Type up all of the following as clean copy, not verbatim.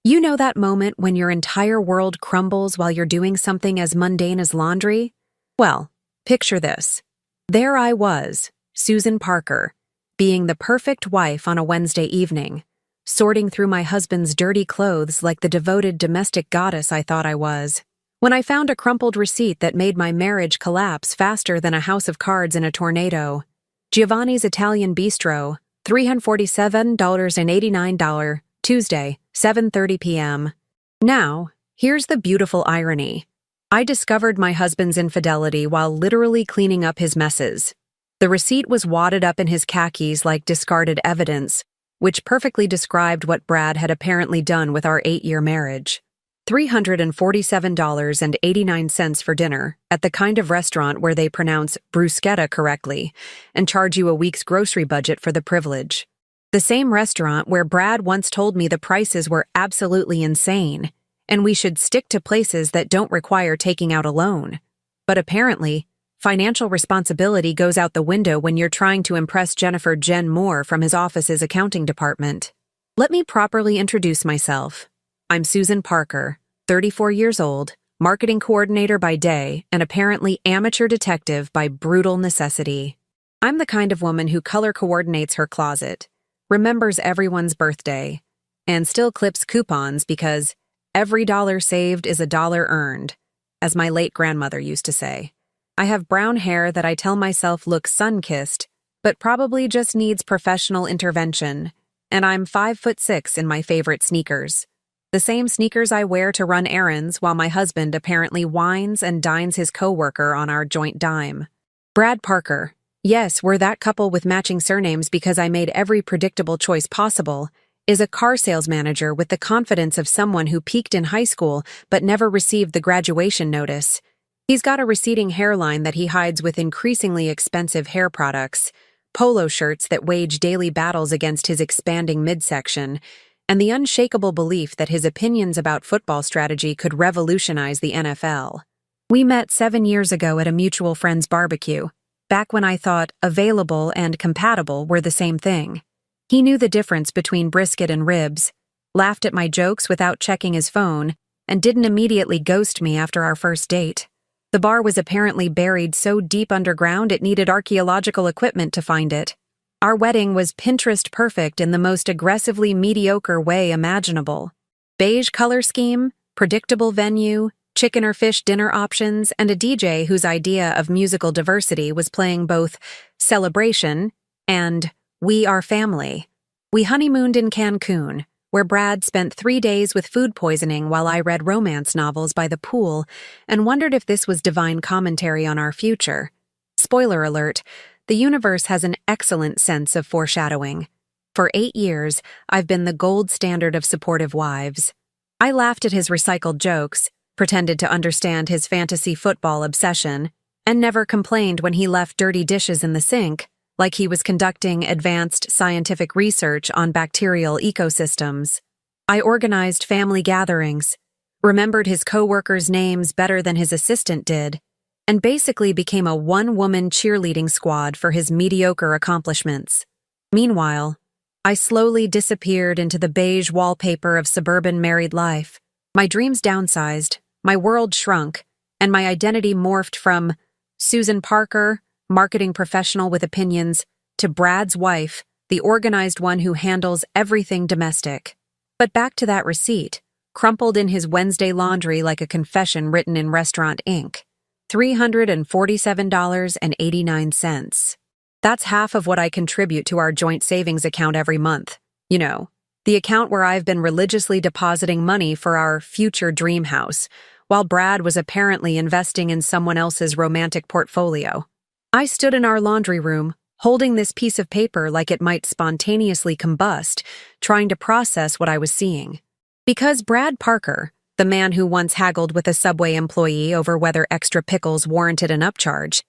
You know that moment when your entire world crumbles while you're doing something as mundane as laundry? Well, picture this. There I was, Susan Parker, being the perfect wife on a Wednesday evening, sorting through my husband's dirty clothes like the devoted domestic goddess I thought I was, when I found a crumpled receipt that made my marriage collapse faster than a house of cards in a tornado. Giovanni's Italian Bistro, $347.89, Tuesday, 7:30 p.m. Now, here's the beautiful irony. I discovered my husband's infidelity while literally cleaning up his messes. The receipt was wadded up in his khakis like discarded evidence, which perfectly described what Brad had apparently done with our 8-year marriage. $347.89 for dinner at the kind of restaurant where they pronounce bruschetta correctly and charge you a week's grocery budget for the privilege. The same restaurant where Brad once told me the prices were absolutely insane, and we should stick to places that don't require taking out a loan. But apparently, financial responsibility goes out the window when you're trying to impress Jennifer Jen Moore from his office's accounting department. Let me properly introduce myself. I'm Susan Parker, 34 years old, marketing coordinator by day, and apparently amateur detective by brutal necessity. I'm the kind of woman who color coordinates her closet, remembers everyone's birthday, and still clips coupons because every dollar saved is a dollar earned, as my late grandmother used to say. I have brown hair that I tell myself looks sun-kissed, but probably just needs professional intervention, and I'm 5'6" in my favorite sneakers. The same sneakers I wear to run errands while my husband apparently wines and dines his coworker on our joint dime. Brad Parker. Yes, we're that couple with matching surnames because I made every predictable choice possible, is a car sales manager with the confidence of someone who peaked in high school but never received the graduation notice. He's got a receding hairline that he hides with increasingly expensive hair products, polo shirts that wage daily battles against his expanding midsection, and the unshakable belief that his opinions about football strategy could revolutionize the NFL. We met 7 years ago at a mutual friend's barbecue, back when I thought available and compatible were the same thing. He knew the difference between brisket and ribs, laughed at my jokes without checking his phone, and didn't immediately ghost me after our first date. The bar was apparently buried so deep underground it needed archaeological equipment to find it. Our wedding was Pinterest perfect in the most aggressively mediocre way imaginable. Beige color scheme, predictable venue, chicken or fish dinner options, and a DJ whose idea of musical diversity was playing both Celebration and We Are Family. We honeymooned in Cancun, where Brad spent 3 days with food poisoning while I read romance novels by the pool and wondered if this was divine commentary on our future. Spoiler alert, the universe has an excellent sense of foreshadowing. For 8 years, I've been the gold standard of supportive wives. I laughed at his recycled jokes, pretended to understand his fantasy football obsession, and never complained when he left dirty dishes in the sink, like he was conducting advanced scientific research on bacterial ecosystems. I organized family gatherings, remembered his coworkers' names better than his assistant did, and basically became a one-woman cheerleading squad for his mediocre accomplishments. Meanwhile, I slowly disappeared into the beige wallpaper of suburban married life. My dreams downsized, my world shrunk, and my identity morphed from Susan Parker, marketing professional with opinions, to Brad's wife, the organized one who handles everything domestic. But back to that receipt, crumpled in his Wednesday laundry like a confession written in restaurant ink. $347.89. That's half of what I contribute to our joint savings account every month. You know, the account where I've been religiously depositing money for our future dream house, while Brad was apparently investing in someone else's romantic portfolio. I stood in our laundry room, holding this piece of paper like it might spontaneously combust, trying to process what I was seeing. Because Brad Parker, the man who once haggled with a Subway employee over whether extra pickles warranted an upcharge,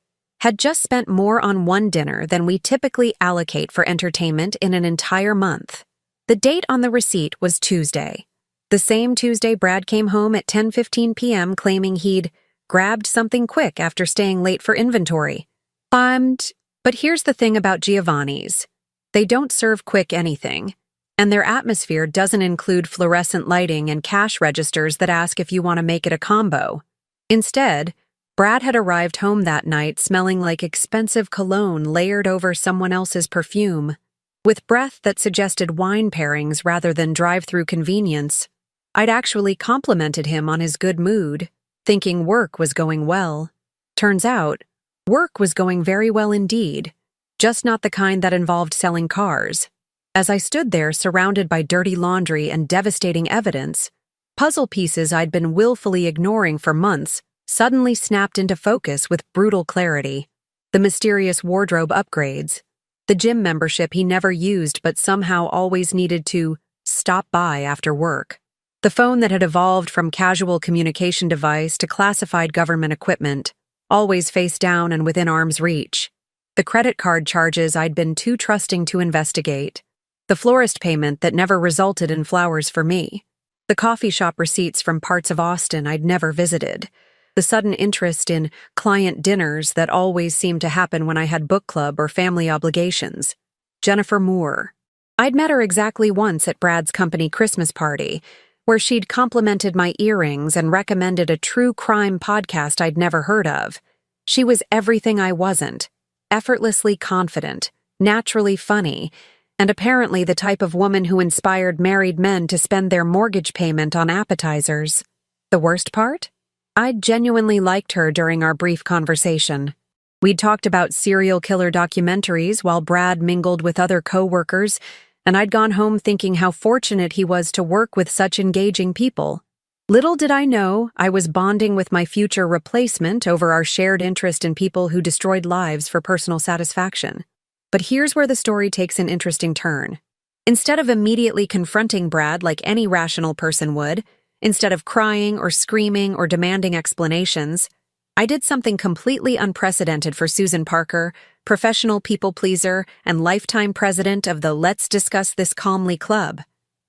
had just spent more on one dinner than we typically allocate for entertainment in an entire month. The date on the receipt was Tuesday. The same Tuesday Brad came home at 10:15 p.m. claiming he'd grabbed something quick after staying late for inventory. But here's the thing about Giovanni's. They don't serve quick anything. And their atmosphere doesn't include fluorescent lighting and cash registers that ask if you want to make it a combo. Instead, Brad had arrived home that night smelling like expensive cologne layered over someone else's perfume, with breath that suggested wine pairings rather than drive-through convenience. I'd actually complimented him on his good mood, thinking work was going well. Turns out, work was going very well indeed, just not the kind that involved selling cars. As I stood there surrounded by dirty laundry and devastating evidence, puzzle pieces I'd been willfully ignoring for months suddenly snapped into focus with brutal clarity. The mysterious wardrobe upgrades, the gym membership he never used but somehow always needed to stop by after work, the phone that had evolved from casual communication device to classified government equipment, always face down and within arm's reach, the credit card charges I'd been too trusting to investigate, the florist payment that never resulted in flowers for me, the coffee shop receipts from parts of Austin I'd never visited, the sudden interest in client dinners that always seemed to happen when I had book club or family obligations. Jennifer Moore. I'd met her exactly once at Brad's company Christmas party, where she'd complimented my earrings and recommended a true crime podcast I'd never heard of. She was everything I wasn't, effortlessly confident, naturally funny, and apparently the type of woman who inspired married men to spend their mortgage payment on appetizers. The worst part? I'd genuinely liked her during our brief conversation. We'd talked about serial killer documentaries while Brad mingled with other co-workers, and I'd gone home thinking how fortunate he was to work with such engaging people. Little did I know I was bonding with my future replacement over our shared interest in people who destroyed lives for personal satisfaction. But here's where the story takes an interesting turn. Instead of immediately confronting Brad like any rational person would, instead of crying or screaming or demanding explanations, I did something completely unprecedented for Susan Parker, professional people-pleaser and lifetime president of the Let's Discuss This Calmly Club.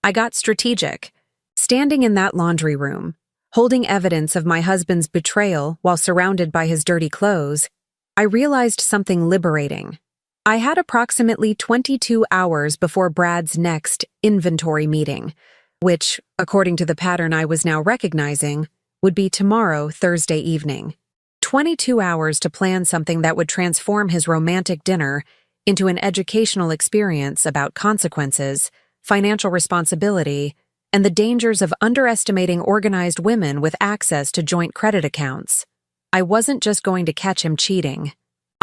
I got strategic. Standing in that laundry room, holding evidence of my husband's betrayal while surrounded by his dirty clothes, I realized something liberating. I had approximately 22 hours before Brad's next inventory meeting, which, according to the pattern I was now recognizing, would be tomorrow, Thursday evening. 22 hours to plan something that would transform his romantic dinner into an educational experience about consequences, financial responsibility, and the dangers of underestimating organized women with access to joint credit accounts. I wasn't just going to catch him cheating.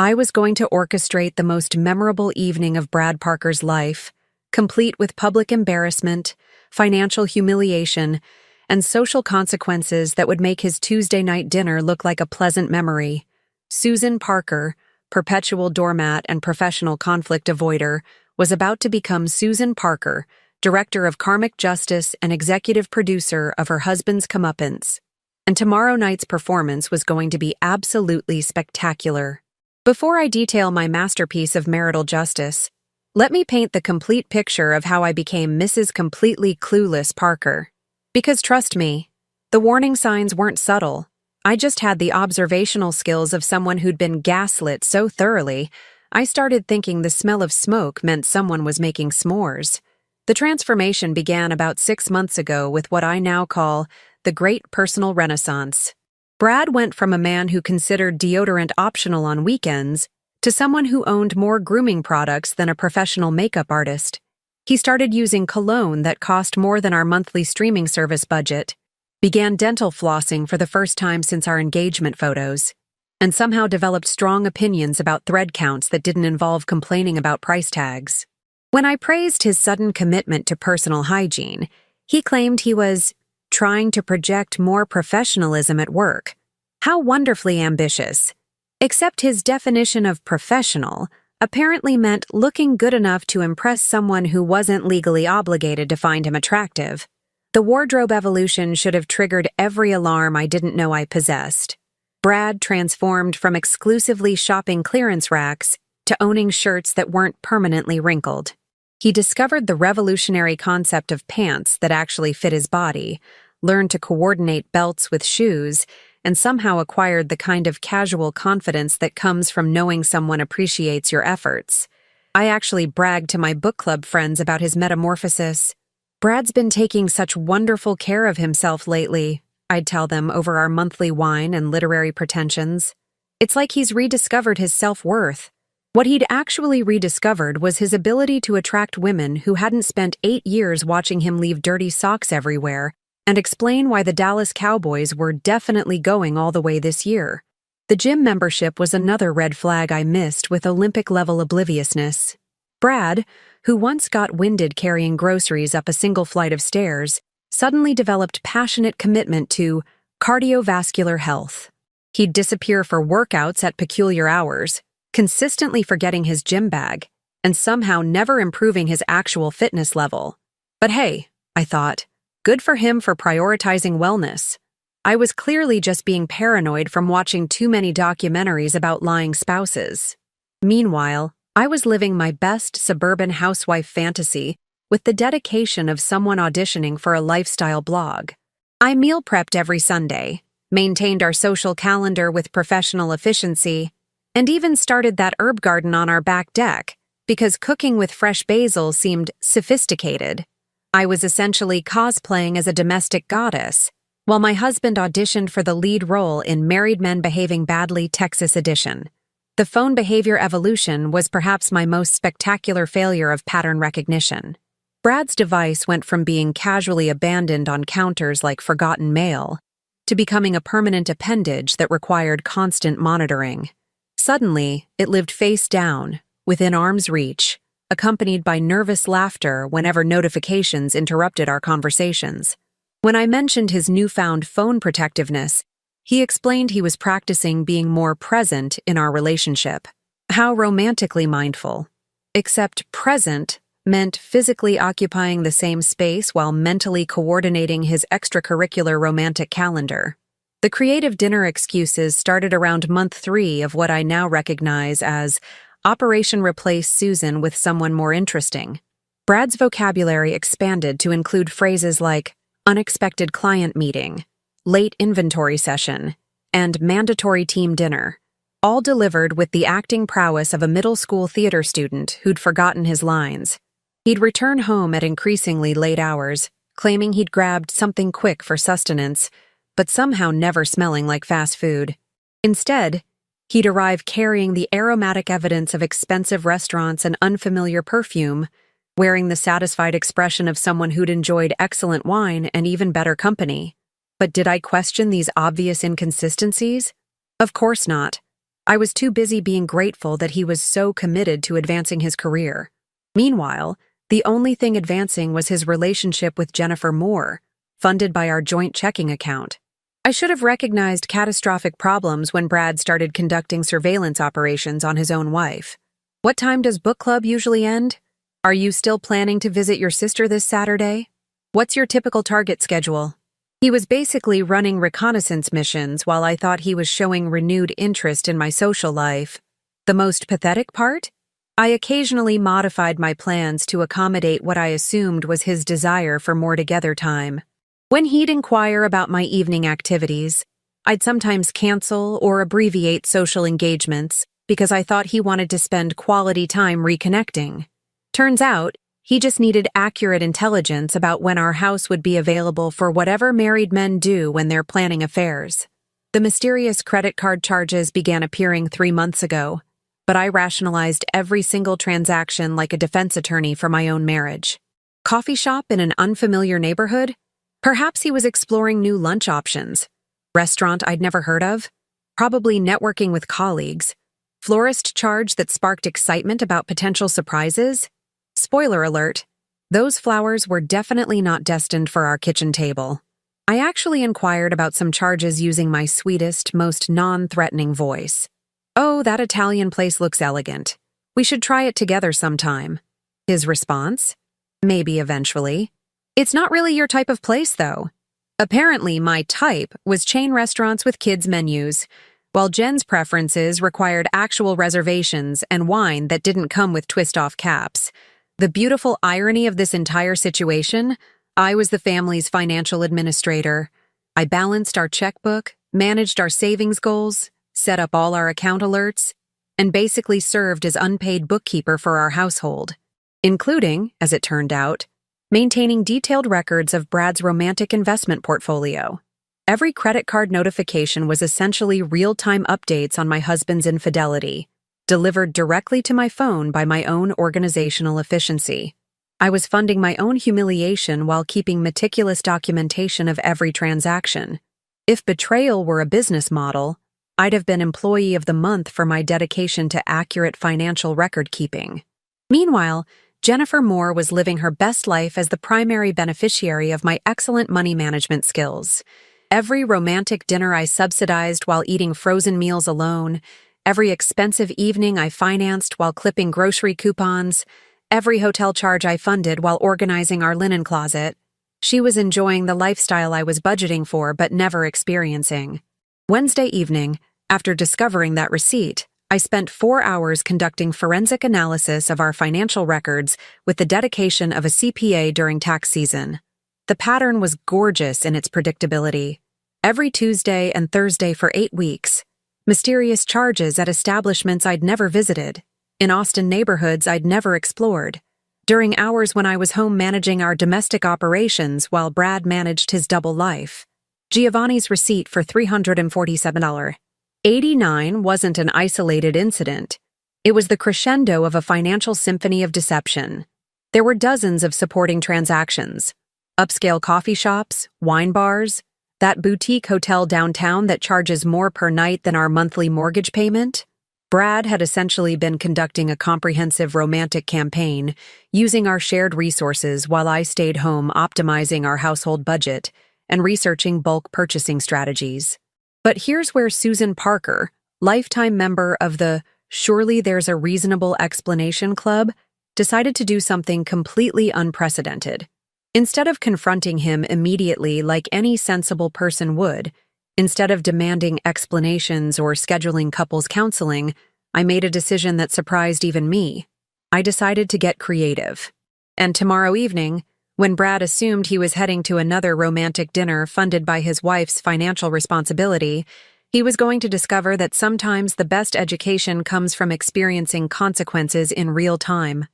I was going to orchestrate the most memorable evening of Brad Parker's life, complete with public embarrassment, financial humiliation, and social consequences that would make his Tuesday night dinner look like a pleasant memory. Susan Parker, perpetual doormat and professional conflict avoider, was about to become Susan Parker, director of karmic justice and executive producer of her husband's comeuppance. And tomorrow night's performance was going to be absolutely spectacular. Before I detail my masterpiece of marital justice, let me paint the complete picture of how I became Mrs. Completely Clueless Parker. Because trust me, the warning signs weren't subtle. I just had the observational skills of someone who'd been gaslit so thoroughly, I started thinking the smell of smoke meant someone was making s'mores. The transformation began about 6 months ago with what I now call the Great Personal Renaissance. Brad went from a man who considered deodorant optional on weekends to someone who owned more grooming products than a professional makeup artist. He started using cologne that cost more than our monthly streaming service budget, began dental flossing for the first time since our engagement photos, and somehow developed strong opinions about thread counts that didn't involve complaining about price tags. When I praised his sudden commitment to personal hygiene, he claimed he was trying to project more professionalism at work. How wonderfully ambitious. Except his definition of professional apparently meant looking good enough to impress someone who wasn't legally obligated to find him attractive. The wardrobe evolution should have triggered every alarm I didn't know I possessed. Brad transformed from exclusively shopping clearance racks to owning shirts that weren't permanently wrinkled. He discovered the revolutionary concept of pants that actually fit his body, learned to coordinate belts with shoes, and somehow acquired the kind of casual confidence that comes from knowing someone appreciates your efforts. I actually bragged to my book club friends about his metamorphosis. Brad's been taking such wonderful care of himself lately, I'd tell them over our monthly wine and literary pretensions. It's like he's rediscovered his self-worth. What he'd actually rediscovered was his ability to attract women who hadn't spent 8 years watching him leave dirty socks everywhere and explain why the Dallas Cowboys were definitely going all the way this year. The gym membership was another red flag I missed with Olympic-level obliviousness. Brad, who once got winded carrying groceries up a single flight of stairs, suddenly developed passionate commitment to cardiovascular health. He'd disappear for workouts at peculiar hours, consistently forgetting his gym bag, and somehow never improving his actual fitness level. But hey, I thought, good for him for prioritizing wellness. I was clearly just being paranoid from watching too many documentaries about lying spouses. Meanwhile, I was living my best suburban housewife fantasy with the dedication of someone auditioning for a lifestyle blog. I meal prepped every Sunday, maintained our social calendar with professional efficiency, and even started that herb garden on our back deck because cooking with fresh basil seemed sophisticated. I was essentially cosplaying as a domestic goddess, while my husband auditioned for the lead role in Married Men Behaving Badly Texas Edition. The phone behavior evolution was perhaps my most spectacular failure of pattern recognition. Brad's device went from being casually abandoned on counters like forgotten mail to becoming a permanent appendage that required constant monitoring. Suddenly, it lived face down, within arm's reach, accompanied by nervous laughter whenever notifications interrupted our conversations. When I mentioned his newfound phone protectiveness, he explained he was practicing being more present in our relationship. How romantically mindful. Except present meant physically occupying the same space while mentally coordinating his extracurricular romantic calendar. The creative dinner excuses started around month 3 of what I now recognize as Operation Replace Susan with someone more interesting. Brad's vocabulary expanded to include phrases like unexpected client meeting, late inventory session, and mandatory team dinner, all delivered with the acting prowess of a middle school theater student who'd forgotten his lines. He'd return home at increasingly late hours, claiming he'd grabbed something quick for sustenance, but somehow never smelling like fast food. Instead, he'd arrive carrying the aromatic evidence of expensive restaurants and unfamiliar perfume, wearing the satisfied expression of someone who'd enjoyed excellent wine and even better company. But did I question these obvious inconsistencies? Of course not. I was too busy being grateful that he was so committed to advancing his career. Meanwhile, the only thing advancing was his relationship with Jennifer Moore, funded by our joint checking account. I should have recognized catastrophic problems when Brad started conducting surveillance operations on his own wife. What time does book club usually end? Are you still planning to visit your sister this Saturday? What's your typical target schedule? He was basically running reconnaissance missions while I thought he was showing renewed interest in my social life. The most pathetic part? I occasionally modified my plans to accommodate what I assumed was his desire for more together time. When he'd inquire about my evening activities, I'd sometimes cancel or abbreviate social engagements because I thought he wanted to spend quality time reconnecting. Turns out, he just needed accurate intelligence about when our house would be available for whatever married men do when they're planning affairs. The mysterious credit card charges began appearing 3 months ago, but I rationalized every single transaction like a defense attorney for my own marriage. Coffee shop in an unfamiliar neighborhood? Perhaps he was exploring new lunch options. Restaurant I'd never heard of? Probably networking with colleagues. Florist charge that sparked excitement about potential surprises? Spoiler alert, those flowers were definitely not destined for our kitchen table. I actually inquired about some charges using my sweetest, most non-threatening voice. Oh, that Italian place looks elegant. We should try it together sometime. His response? Maybe eventually. It's not really your type of place, though. Apparently, my type was chain restaurants with kids' menus, while Jen's preferences required actual reservations and wine that didn't come with twist-off caps. The beautiful irony of this entire situation, I was the family's financial administrator. I balanced our checkbook, managed our savings goals, set up all our account alerts, and basically served as unpaid bookkeeper for our household, including, as it turned out, maintaining detailed records of Brad's romantic investment portfolio. Every credit card notification was essentially real-time updates on my husband's infidelity, delivered directly to my phone by my own organizational efficiency. I was funding my own humiliation while keeping meticulous documentation of every transaction. If Betrayal were a business model, I'd have been Employee of the Month for my dedication to accurate financial record-keeping. Meanwhile, Jennifer Moore was living her best life as the primary beneficiary of my excellent money management skills. Every romantic dinner I subsidized while eating frozen meals alone, every expensive evening I financed while clipping grocery coupons, every hotel charge I funded while organizing our linen closet. She was enjoying the lifestyle I was budgeting for but never experiencing. Wednesday evening, after discovering that receipt, I spent 4 hours conducting forensic analysis of our financial records with the dedication of a CPA during tax season. The pattern was gorgeous in its predictability. Every Tuesday and Thursday for 8 weeks, mysterious charges at establishments I'd never visited, in Austin neighborhoods I'd never explored, during hours when I was home managing our domestic operations while Brad managed his double life. Giovanni's receipt for $347.89 wasn't an isolated incident. It was the crescendo of a financial symphony of deception. There were dozens of supporting transactions. Upscale coffee shops, wine bars, that boutique hotel downtown that charges more per night than our monthly mortgage payment. Brad had essentially been conducting a comprehensive romantic campaign, using our shared resources while I stayed home optimizing our household budget and researching bulk purchasing strategies. But here's where Susan Parker, lifetime member of the Surely There's a Reasonable Explanation Club, decided to do something completely unprecedented. Instead of confronting him immediately like any sensible person would, instead of demanding explanations or scheduling couples counseling, I made a decision that surprised even me. I decided to get creative. And tomorrow evening, when Brad assumed he was heading to another romantic dinner funded by his wife's financial responsibility, he was going to discover that sometimes the best education comes from experiencing consequences in real time.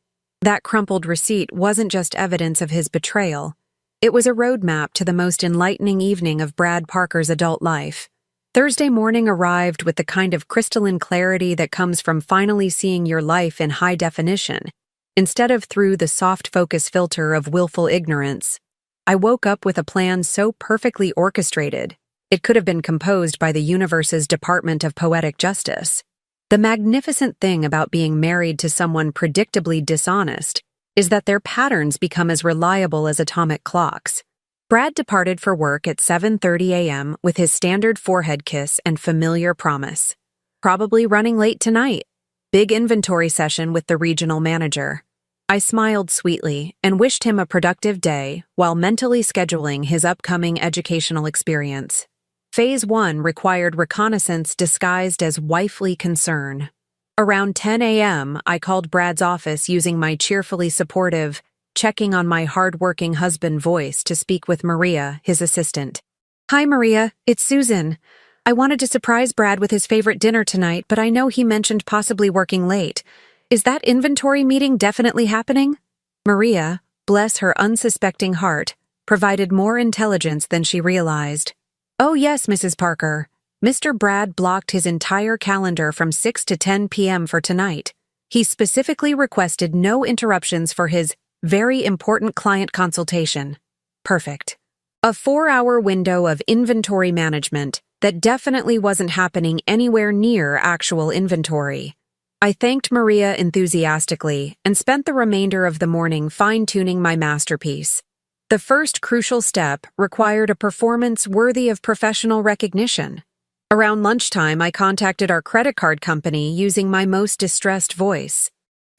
That crumpled receipt wasn't just evidence of his betrayal. It was a roadmap to the most enlightening evening of Brad Parker's adult life. Thursday morning arrived with the kind of crystalline clarity that comes from finally seeing your life in high definition, instead of through the soft focus filter of willful ignorance. I woke up with a plan so perfectly orchestrated, it could have been composed by the universe's Department of Poetic Justice. The magnificent thing about being married to someone predictably dishonest is that their patterns become as reliable as atomic clocks. Brad departed for work at 7:30 a.m. with his standard forehead kiss and familiar promise. Probably running late tonight. Big inventory session with the regional manager. I smiled sweetly and wished him a productive day while mentally scheduling his upcoming educational experience. Phase 1 required reconnaissance disguised as wifely concern. Around 10 a.m., I called Brad's office using my cheerfully supportive, checking on my hard-working husband voice to speak with Maria, his assistant. "Hi, Maria, it's Susan. I wanted to surprise Brad with his favorite dinner tonight, but I know he mentioned possibly working late. Is that inventory meeting definitely happening?" Maria, bless her unsuspecting heart, provided more intelligence than she realized. "Oh yes, Mrs. Parker. Mr. Brad blocked his entire calendar from 6 to 10 p.m. for tonight. He specifically requested no interruptions for his very important client consultation." Perfect. A 4-hour window of inventory management that definitely wasn't happening anywhere near actual inventory. I thanked Maria enthusiastically and spent the remainder of the morning fine-tuning my masterpiece. The first crucial step required a performance worthy of professional recognition. Around lunchtime, I contacted our credit card company using my most distressed voice.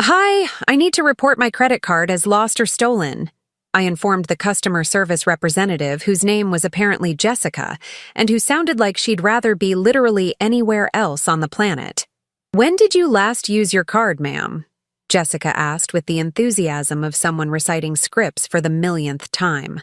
"Hi, I need to report my credit card as lost or stolen," I informed the customer service representative, whose name was apparently Jessica, and who sounded like she'd rather be literally anywhere else on the planet. "When did you last use your card, ma'am?" Jessica asked with the enthusiasm of someone reciting scripts for the millionth time.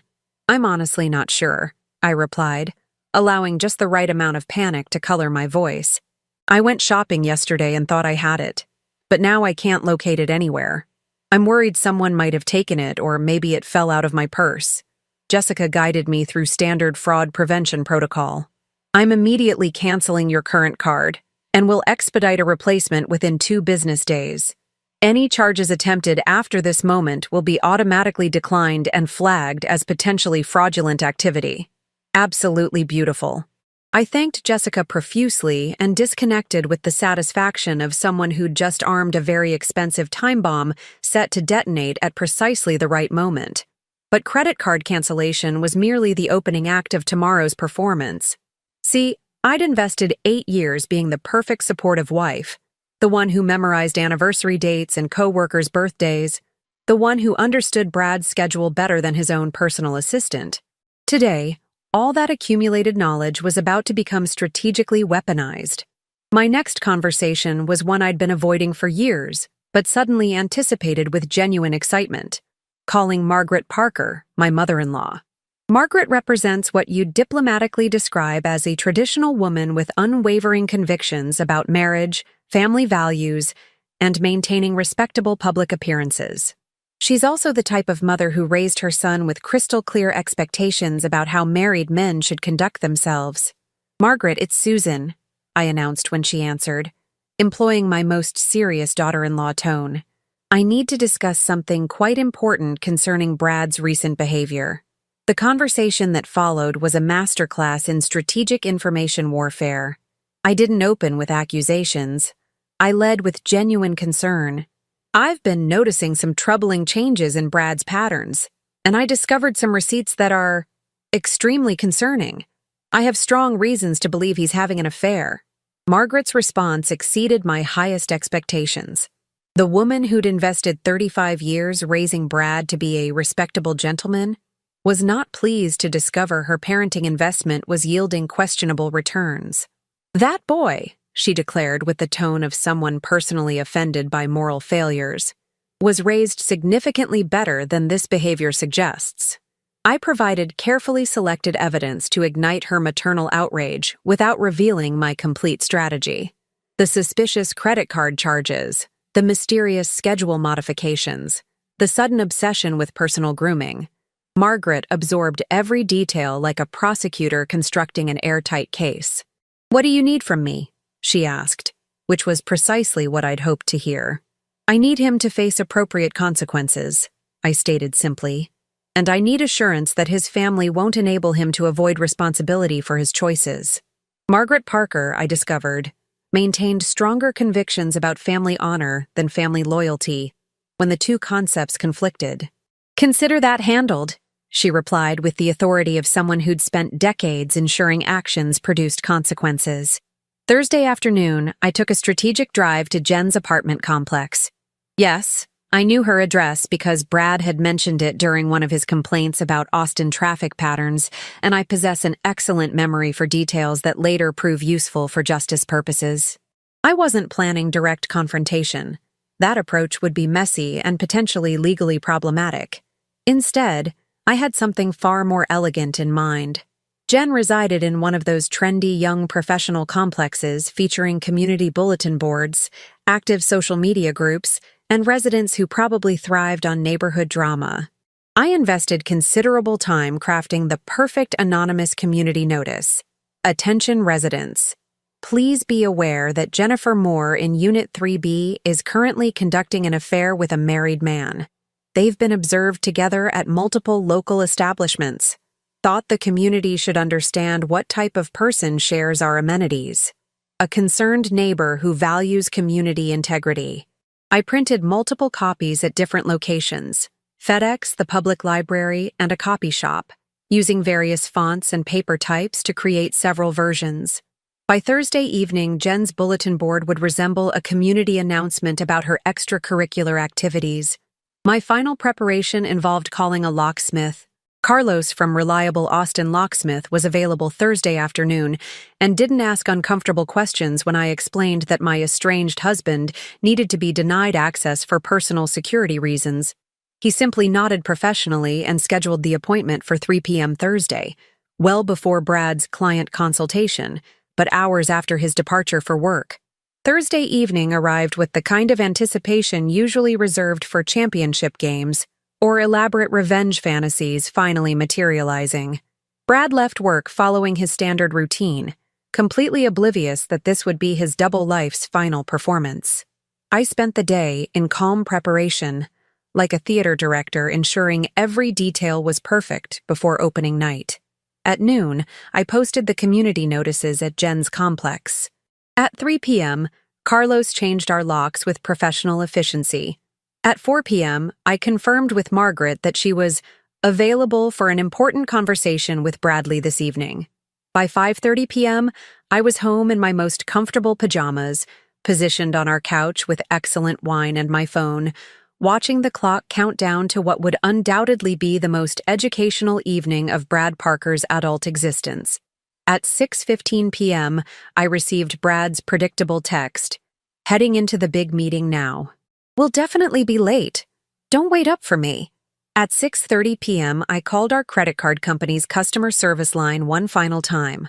"I'm honestly not sure," I replied, allowing just the right amount of panic to color my voice. I went shopping yesterday and thought I had it, but now I can't locate it anywhere. I'm worried someone might have taken it or maybe it fell out of my purse. Jessica guided me through standard fraud prevention protocol. I'm immediately canceling your current card and will expedite a replacement within 2 business days. Any charges attempted after this moment will be automatically declined and flagged as potentially fraudulent activity. Absolutely beautiful. I thanked Jessica profusely and disconnected with the satisfaction of someone who'd just armed a very expensive time bomb set to detonate at precisely the right moment. But credit card cancellation was merely the opening act of tomorrow's performance. See, I'd invested 8 years being the perfect supportive wife, the one who memorized anniversary dates and coworkers' birthdays, the one who understood Brad's schedule better than his own personal assistant. Today, all that accumulated knowledge was about to become strategically weaponized. My next conversation was one I'd been avoiding for years, but suddenly anticipated with genuine excitement. Calling Margaret Parker, my mother-in-law. Margaret represents what you'd diplomatically describe as a traditional woman with unwavering convictions about marriage, family values, and maintaining respectable public appearances. She's also the type of mother who raised her son with crystal-clear expectations about how married men should conduct themselves. "Margaret, it's Susan," I announced when she answered, employing my most serious daughter-in-law tone. "I need to discuss something quite important concerning Brad's recent behavior." The conversation that followed was a masterclass in strategic information warfare. I didn't open with accusations. I led with genuine concern. "I've been noticing some troubling changes in Brad's patterns, and I discovered some receipts that are extremely concerning. I have strong reasons to believe he's having an affair." Margaret's response exceeded my highest expectations. The woman who'd invested 35 years raising Brad to be a respectable gentleman was not pleased to discover her parenting investment was yielding questionable returns. "That boy," she declared with the tone of someone personally offended by moral failures, "was raised significantly better than this behavior suggests." I provided carefully selected evidence to ignite her maternal outrage without revealing my complete strategy. The suspicious credit card charges, the mysterious schedule modifications, the sudden obsession with personal grooming. Margaret absorbed every detail like a prosecutor constructing an airtight case. "What do you need from me?" she asked, which was precisely what I'd hoped to hear. "I need him to face appropriate consequences," I stated simply, "and I need assurance that his family won't enable him to avoid responsibility for his choices." Margaret Parker, I discovered, maintained stronger convictions about family honor than family loyalty when the two concepts conflicted. "Consider that handled," she replied with the authority of someone who'd spent decades ensuring actions produced consequences. Thursday afternoon, I took a strategic drive to Jen's apartment complex. Yes, I knew her address because Brad had mentioned it during one of his complaints about Austin traffic patterns, and I possess an excellent memory for details that later prove useful for justice purposes. I wasn't planning direct confrontation. That approach would be messy and potentially legally problematic. Instead, I had something far more elegant in mind. Jen resided in one of those trendy young professional complexes featuring community bulletin boards, active social media groups, and residents who probably thrived on neighborhood drama. I invested considerable time crafting the perfect anonymous community notice. Attention residents. Please be aware that Jennifer Moore in Unit 3B is currently conducting an affair with a married man. They've been observed together at multiple local establishments. Thought the community should understand what type of person shares our amenities. A concerned neighbor who values community integrity. I printed multiple copies at different locations, FedEx, the public library, and a copy shop, using various fonts and paper types to create several versions. By Thursday evening, Jen's bulletin board would resemble a community announcement about her extracurricular activities. My final preparation involved calling a locksmith. Carlos from Reliable Austin Locksmith was available Thursday afternoon and didn't ask uncomfortable questions when I explained that my estranged husband needed to be denied access for personal security reasons. He simply nodded professionally and scheduled the appointment for 3 p.m. Thursday, well before Brad's client consultation, but hours after his departure for work. Thursday evening arrived with the kind of anticipation usually reserved for championship games or elaborate revenge fantasies finally materializing. Brad left work following his standard routine, completely oblivious that this would be his double life's final performance. I spent the day in calm preparation, like a theater director ensuring every detail was perfect before opening night. At noon, I posted the community notices at Jen's complex. At 3 p.m., Carlos changed our locks with professional efficiency. At 4 p.m., I confirmed with Margaret that she was available for an important conversation with Bradley this evening. By 5:30 p.m., I was home in my most comfortable pajamas, positioned on our couch with excellent wine and my phone, watching the clock count down to what would undoubtedly be the most educational evening of Brad Parker's adult existence. At 6:15 p.m., I received Brad's predictable text, "Heading into the big meeting now. We'll definitely be late. Don't wait up for me." At 6:30 p.m., I called our credit card company's customer service line one final time.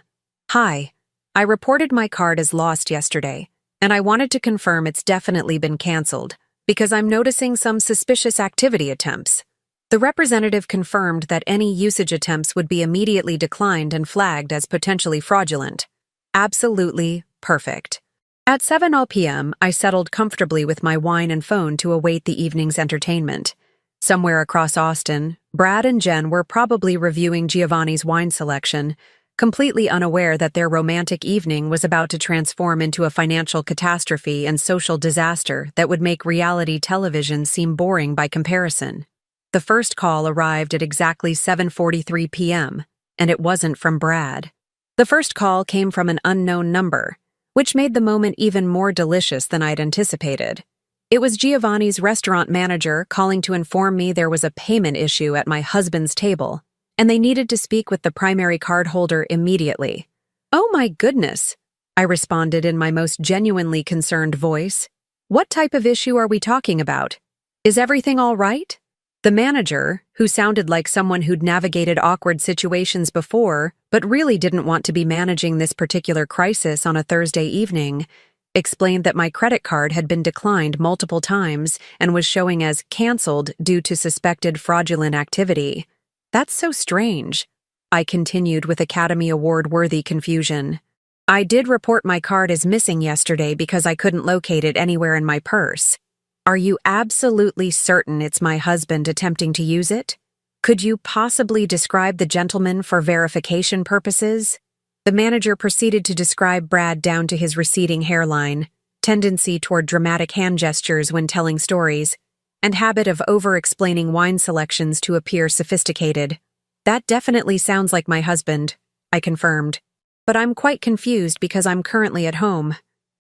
"Hi, I reported my card as lost yesterday, and I wanted to confirm it's definitely been canceled, because I'm noticing some suspicious activity attempts." The representative confirmed that any usage attempts would be immediately declined and flagged as potentially fraudulent. Absolutely perfect. At 7:00 p.m., I settled comfortably with my wine and phone to await the evening's entertainment. Somewhere across Austin, Brad and Jen were probably reviewing Giovanni's wine selection, completely unaware that their romantic evening was about to transform into a financial catastrophe and social disaster that would make reality television seem boring by comparison. The first call arrived at exactly 7:43 p.m., and it wasn't from Brad. The first call came from an unknown number, which made the moment even more delicious than I'd anticipated. It was Giovanni's restaurant manager calling to inform me there was a payment issue at my husband's table, and they needed to speak with the primary cardholder immediately. "Oh my goodness," I responded in my most genuinely concerned voice. "What type of issue are we talking about? Is everything all right?" The manager, who sounded like someone who'd navigated awkward situations before, but really didn't want to be managing this particular crisis on a Thursday evening, explained that my credit card had been declined multiple times and was showing as canceled due to suspected fraudulent activity. "That's so strange," I continued with Academy Award-worthy confusion. "I did report my card as missing yesterday because I couldn't locate it anywhere in my purse. Are you absolutely certain it's my husband attempting to use it? Could you possibly describe the gentleman for verification purposes?" The manager proceeded to describe Brad down to his receding hairline, tendency toward dramatic hand gestures when telling stories, and habit of over-explaining wine selections to appear sophisticated. "That definitely sounds like my husband," I confirmed. "But I'm quite confused because I'm currently at home.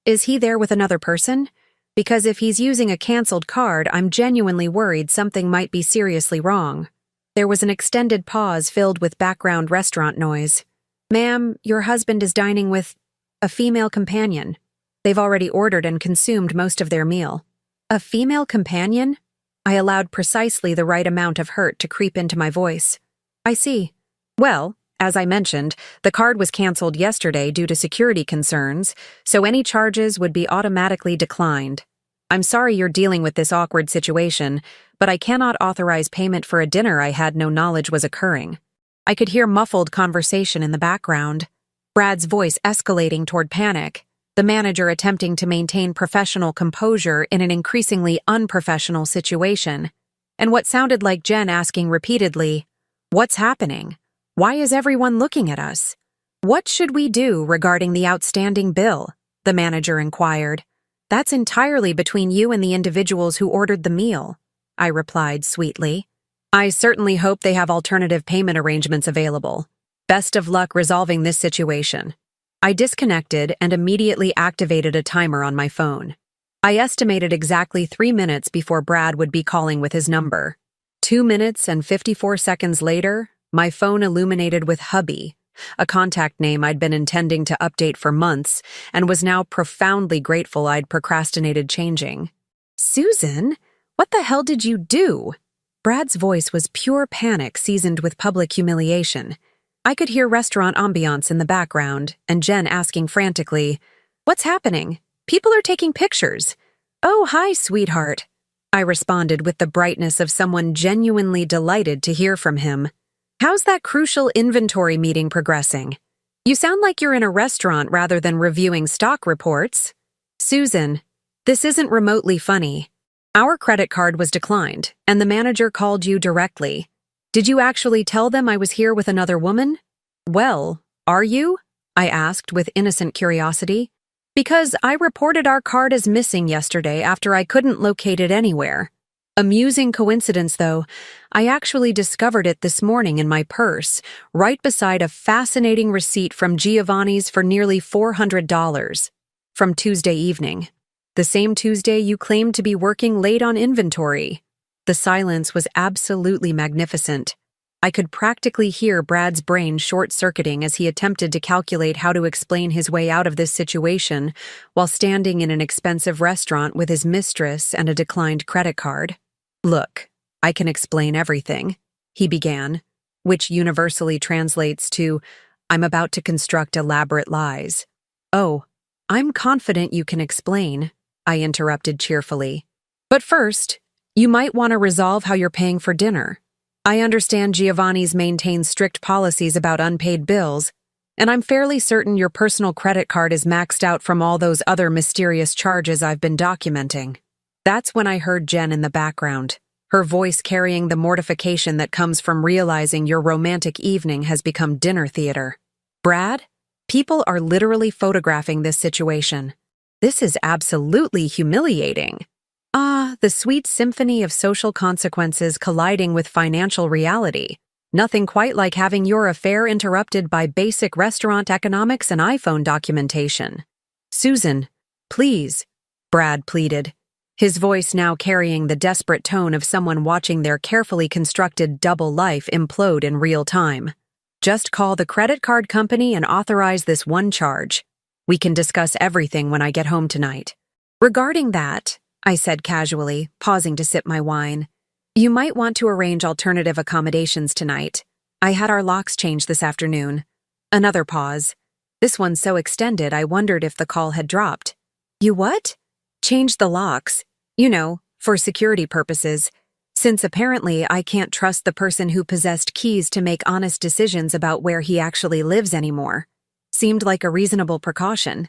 Is he there with another person? Because if he's using a canceled card, I'm genuinely worried something might be seriously wrong." There was an extended pause filled with background restaurant noise. "Ma'am, your husband is dining with a female companion. They've already ordered and consumed most of their meal." "A female companion?" I allowed precisely the right amount of hurt to creep into my voice. "I see. Well, as I mentioned, the card was canceled yesterday due to security concerns, so any charges would be automatically declined. I'm sorry you're dealing with this awkward situation, but I cannot authorize payment for a dinner I had no knowledge was occurring." I could hear muffled conversation in the background, Brad's voice escalating toward panic, the manager attempting to maintain professional composure in an increasingly unprofessional situation, and what sounded like Jen asking repeatedly, "What's happening? Why is everyone looking at us? What should we do regarding the outstanding bill?" the manager inquired. "That's entirely between you and the individuals who ordered the meal," I replied sweetly. "I certainly hope they have alternative payment arrangements available. Best of luck resolving this situation." I disconnected and immediately activated a timer on my phone. I estimated exactly 3 minutes before Brad would be calling with his number. 2 minutes and 54 seconds later, my phone illuminated with Hubby, a contact name I'd been intending to update for months and was now profoundly grateful I'd procrastinated changing. "Susan, what the hell did you do?" Brad's voice was pure panic seasoned with public humiliation. I could hear restaurant ambiance in the background, and Jen asking frantically, "What's happening? People are taking pictures." "Oh, hi, sweetheart," I responded with the brightness of someone genuinely delighted to hear from him. "How's that crucial inventory meeting progressing? You sound like you're in a restaurant rather than reviewing stock reports." "Susan, this isn't remotely funny. Our credit card was declined, and the manager called you directly. Did you actually tell them I was here with another woman?" "Well, are you?" I asked with innocent curiosity. "Because I reported our card as missing yesterday after I couldn't locate it anywhere. Amusing coincidence, though. I actually discovered it this morning in my purse, right beside a fascinating receipt from Giovanni's for nearly $400. From Tuesday evening. The same Tuesday you claimed to be working late on inventory." The silence was absolutely magnificent. I could practically hear Brad's brain short-circuiting as he attempted to calculate how to explain his way out of this situation while standing in an expensive restaurant with his mistress and a declined credit card. "Look, I can explain everything," he began, which universally translates to, "I'm about to construct elaborate lies." "Oh, I'm confident you can explain," I interrupted cheerfully. "But first, you might want to resolve how you're paying for dinner. I understand Giovanni's maintains strict policies about unpaid bills, and I'm fairly certain your personal credit card is maxed out from all those other mysterious charges I've been documenting." That's when I heard Jen in the background, her voice carrying the mortification that comes from realizing your romantic evening has become dinner theater. "Brad, people are literally photographing this situation. This is absolutely humiliating." The sweet symphony of social consequences colliding with financial reality. Nothing quite like having your affair interrupted by basic restaurant economics and iPhone documentation. "Susan, please," Brad pleaded, his voice now carrying the desperate tone of someone watching their carefully constructed double life implode in real time. "Just call the credit card company and authorize this one charge. We can discuss everything when I get home tonight." "Regarding that," I said casually, pausing to sip my wine, "you might want to arrange alternative accommodations tonight. I had our locks changed this afternoon." Another pause. This one so extended I wondered if the call had dropped. "You what?" "Changed the locks. You know, for security purposes. Since apparently I can't trust the person who possessed keys to make honest decisions about where he actually lives anymore. Seemed like a reasonable precaution."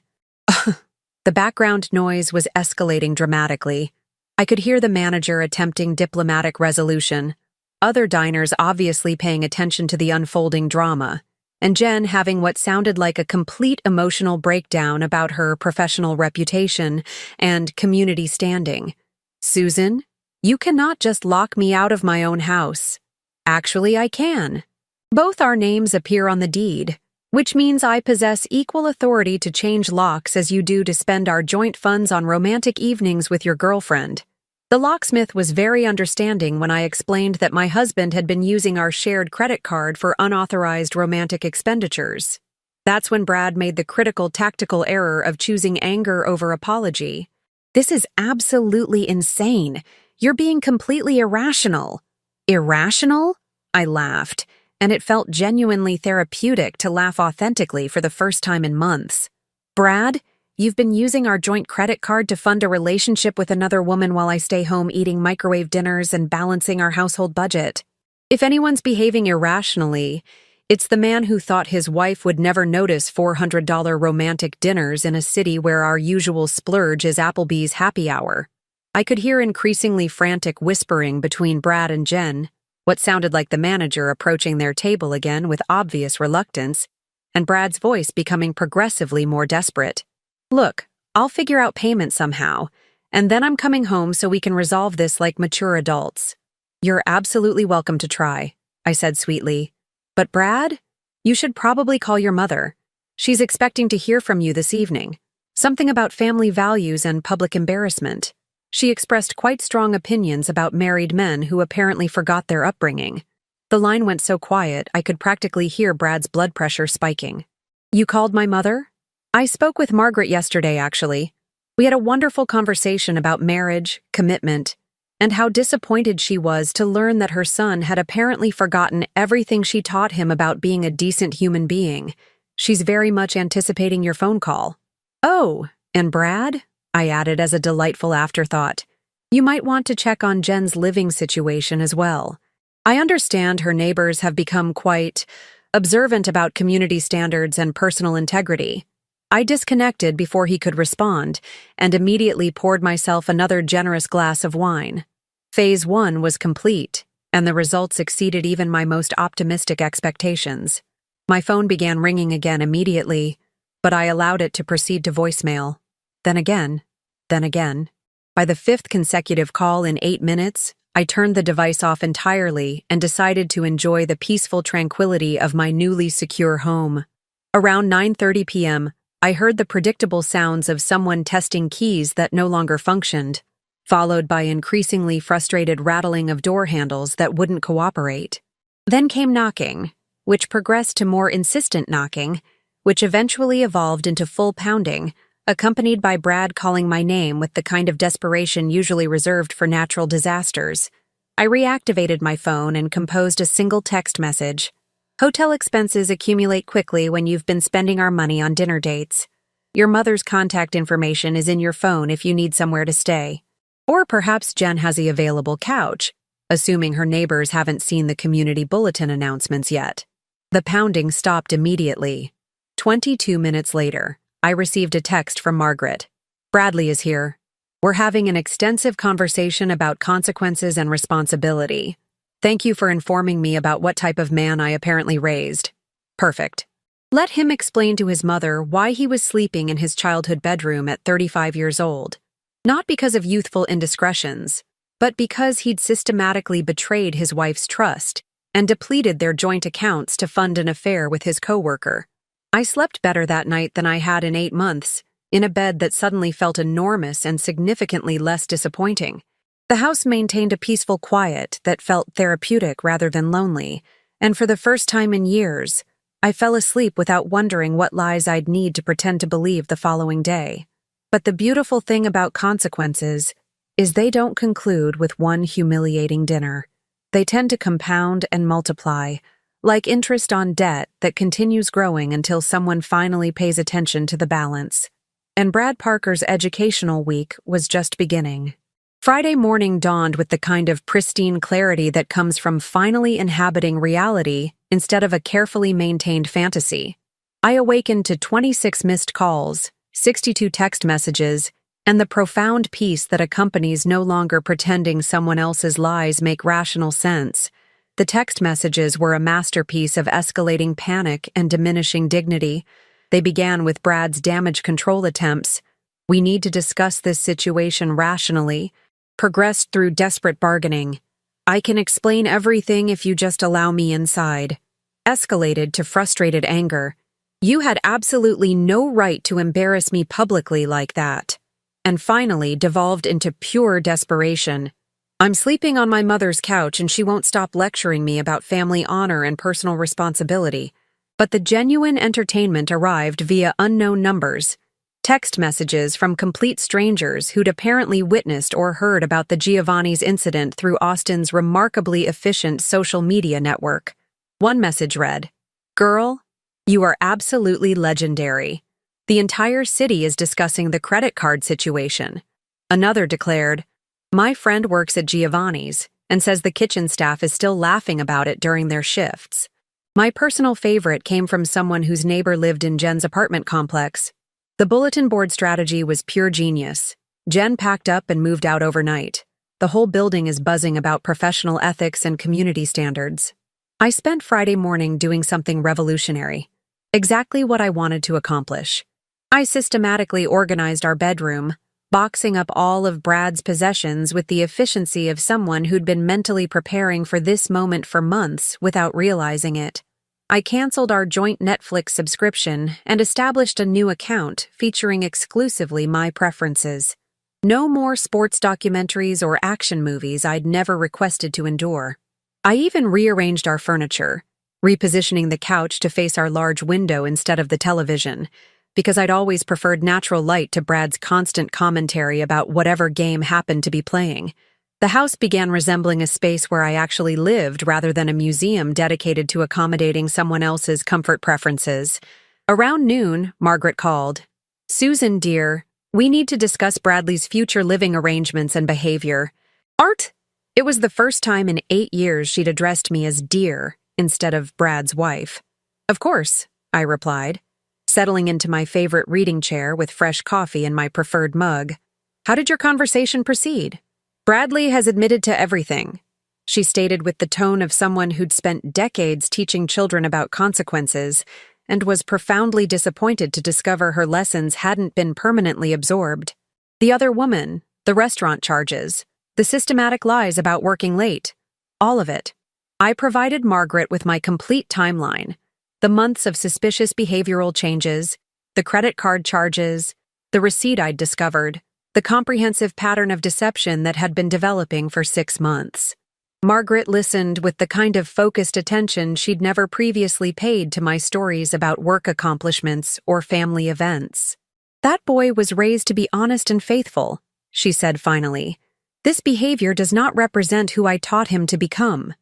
The background noise was escalating dramatically. I could hear the manager attempting diplomatic resolution, other diners obviously paying attention to the unfolding drama, and Jen having what sounded like a complete emotional breakdown about her professional reputation and community standing. "Susan, you cannot just lock me out of my own house." "Actually, I can. Both our names appear on the deed, which means I possess equal authority to change locks as you do to spend our joint funds on romantic evenings with your girlfriend." The locksmith was very understanding when I explained that my husband had been using our shared credit card for unauthorized romantic expenditures. That's when Brad made the critical tactical error of choosing anger over apology. "This is absolutely insane. You're being completely irrational." "Irrational?" I laughed, and it felt genuinely therapeutic to laugh authentically for the first time in months. "Brad, you've been using our joint credit card to fund a relationship with another woman while I stay home eating microwave dinners and balancing our household budget. If anyone's behaving irrationally, it's the man who thought his wife would never notice $400 romantic dinners in a city where our usual splurge is Applebee's happy hour." I could hear increasingly frantic whispering between Brad and Jen, what sounded like the manager approaching their table again with obvious reluctance, and Brad's voice becoming progressively more desperate. "Look, I'll figure out payment somehow, and then I'm coming home so we can resolve this like mature adults." "You're absolutely welcome to try," I said sweetly. "But Brad, you should probably call your mother. She's expecting to hear from you this evening. Something about family values and public embarrassment. She expressed quite strong opinions about married men who apparently forgot their upbringing." The line went so quiet I could practically hear Brad's blood pressure spiking. "You called my mother?" "I spoke with Margaret yesterday, actually. We had a wonderful conversation about marriage, commitment, and how disappointed she was to learn that her son had apparently forgotten everything she taught him about being a decent human being. She's very much anticipating your phone call. Oh, and Brad? I added as a delightful afterthought. You might want to check on Jen's living situation as well. I understand her neighbors have become quite observant about community standards and personal integrity. I disconnected before he could respond and immediately poured myself another generous glass of wine. Phase 1 was complete, and the results exceeded even my most optimistic expectations. My phone began ringing again immediately, but I allowed it to proceed to voicemail. Then again. By the 5th consecutive call in 8 minutes, I turned the device off entirely and decided to enjoy the peaceful tranquility of my newly secure home. Around 9:30 p.m., I heard the predictable sounds of someone testing keys that no longer functioned, followed by increasingly frustrated rattling of door handles that wouldn't cooperate. Then came knocking, which progressed to more insistent knocking, which eventually evolved into full pounding, accompanied by Brad calling my name with the kind of desperation usually reserved for natural disasters. I reactivated my phone and composed a single text message. Hotel expenses accumulate quickly when you've been spending our money on dinner dates. Your mother's contact information is in your phone if you need somewhere to stay. Or perhaps Jen has the available couch, assuming her neighbors haven't seen the community bulletin announcements yet. The pounding stopped immediately. 22 minutes later, I received a text from Margaret. Bradley is here. We're having an extensive conversation about consequences and responsibility. Thank you for informing me about what type of man I apparently raised. Perfect. Let him explain to his mother why he was sleeping in his childhood bedroom at 35 years old. Not because of youthful indiscretions, but because he'd systematically betrayed his wife's trust and depleted their joint accounts to fund an affair with his coworker. I slept better that night than I had in 8 months, in a bed that suddenly felt enormous and significantly less disappointing. The house maintained a peaceful quiet that felt therapeutic rather than lonely, and for the first time in years, I fell asleep without wondering what lies I'd need to pretend to believe the following day. But the beautiful thing about consequences is they don't conclude with one humiliating dinner. They tend to compound and multiply, like interest on debt that continues growing until someone finally pays attention to the balance. And Brad Parker's educational week was just beginning. Friday morning dawned with the kind of pristine clarity that comes from finally inhabiting reality instead of a carefully maintained fantasy. I awakened to 26 missed calls, 62 text messages, and the profound peace that accompanies no longer pretending someone else's lies make rational sense. The text messages were a masterpiece of escalating panic and diminishing dignity. They began with Brad's damage control attempts. We need to discuss this situation rationally. Progressed through desperate bargaining. I can explain everything if you just allow me inside. Escalated to frustrated anger. You had absolutely no right to embarrass me publicly like that. And finally devolved into pure desperation. I'm sleeping on my mother's couch and she won't stop lecturing me about family honor and personal responsibility. But the genuine entertainment arrived via unknown numbers. Text messages from complete strangers who'd apparently witnessed or heard about the Giovanni's incident through Austin's remarkably efficient social media network. One message read, "Girl, you are absolutely legendary. The entire city is discussing the credit card situation." Another declared, "My friend works at Giovanni's and says the kitchen staff is still laughing about it during their shifts." My personal favorite came from someone whose neighbor lived in Jen's apartment complex. The bulletin board strategy was pure genius. Jen packed up and moved out overnight. The whole building is buzzing about professional ethics and community standards. I spent Friday morning doing something revolutionary. Exactly what I wanted to accomplish. I systematically organized our bedroom, boxing up all of Brad's possessions with the efficiency of someone who'd been mentally preparing for this moment for months without realizing it. I canceled our joint Netflix subscription and established a new account featuring exclusively my preferences. No more sports documentaries or action movies I'd never requested to endure. I even rearranged our furniture, repositioning the couch to face our large window instead of the television, because I'd always preferred natural light to Brad's constant commentary about whatever game happened to be playing. The house began resembling a space where I actually lived rather than a museum dedicated to accommodating someone else's comfort preferences. Around noon, Margaret called. "Susan, dear, we need to discuss Bradley's future living arrangements and behavior." "Art?" It was the first time in 8 years she'd addressed me as dear instead of Brad's wife. "Of course," I replied, settling into my favorite reading chair with fresh coffee in my preferred mug. "How did your conversation proceed?" "Bradley has admitted to everything," she stated with the tone of someone who'd spent decades teaching children about consequences and was profoundly disappointed to discover her lessons hadn't been permanently absorbed. "The other woman, the restaurant charges, the systematic lies about working late, all of it." I provided Margaret with my complete timeline, the months of suspicious behavioral changes, the credit card charges, the receipt I'd discovered, the comprehensive pattern of deception that had been developing for 6 months. Margaret listened with the kind of focused attention she'd never previously paid to my stories about work accomplishments or family events. "That boy was raised to be honest and faithful," she said finally. "This behavior does not represent who I taught him to become."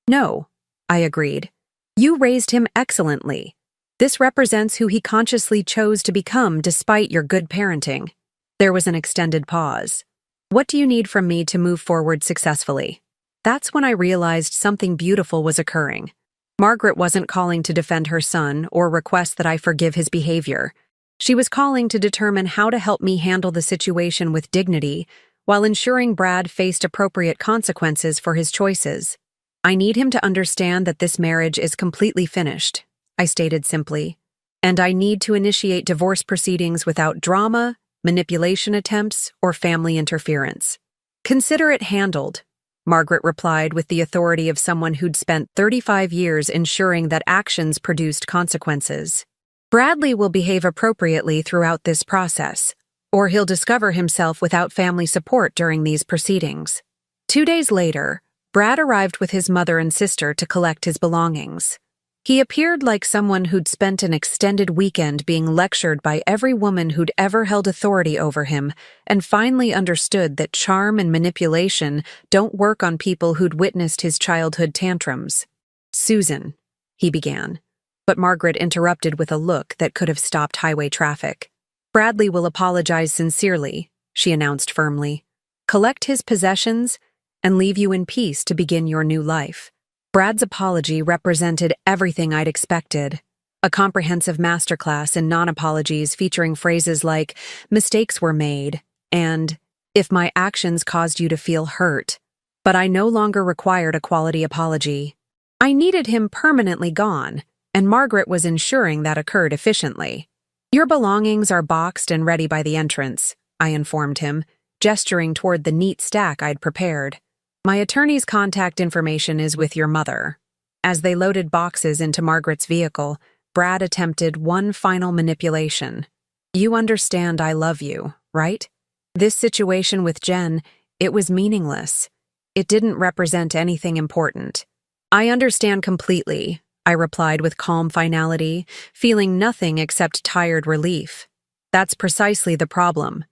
"No," I agreed. "You raised him excellently. This represents who he consciously chose to become despite your good parenting." There was an extended pause. "What do you need from me to move forward successfully?" That's when I realized something beautiful was occurring. Margaret wasn't calling to defend her son or request that I forgive his behavior. She was calling to determine how to help me handle the situation with dignity while ensuring Brad faced appropriate consequences for his choices. "I need him to understand that this marriage is completely finished," I stated simply. "And I need to initiate divorce proceedings without drama, manipulation attempts, or family interference." "Consider it handled," Margaret replied with the authority of someone who'd spent 35 years ensuring that actions produced consequences. "Bradley will behave appropriately throughout this process, or he'll discover himself without family support during these proceedings." 2 days later, Brad arrived with his mother and sister to collect his belongings. He appeared like someone who'd spent an extended weekend being lectured by every woman who'd ever held authority over him and finally understood that charm and manipulation don't work on people who'd witnessed his childhood tantrums. "Susan," he began, but Margaret interrupted with a look that could have stopped highway traffic. "Bradley will apologize sincerely," she announced firmly, "collect his possessions, and leave you in peace to begin your new life." Brad's apology represented everything I'd expected. A comprehensive masterclass in non-apologies featuring phrases like, "Mistakes were made," and "If my actions caused you to feel hurt." But I no longer required a quality apology. I needed him permanently gone, and Margaret was ensuring that occurred efficiently. "Your belongings are boxed and ready by the entrance," I informed him, gesturing toward the neat stack I'd prepared. "My attorney's contact information is with your mother." As they loaded boxes into Margaret's vehicle, Brad attempted one final manipulation. "You understand I love you, right? This situation with Jen, it was meaningless. It didn't represent anything important." "I understand completely," I replied with calm finality, feeling nothing except tired relief. "That's precisely the problem.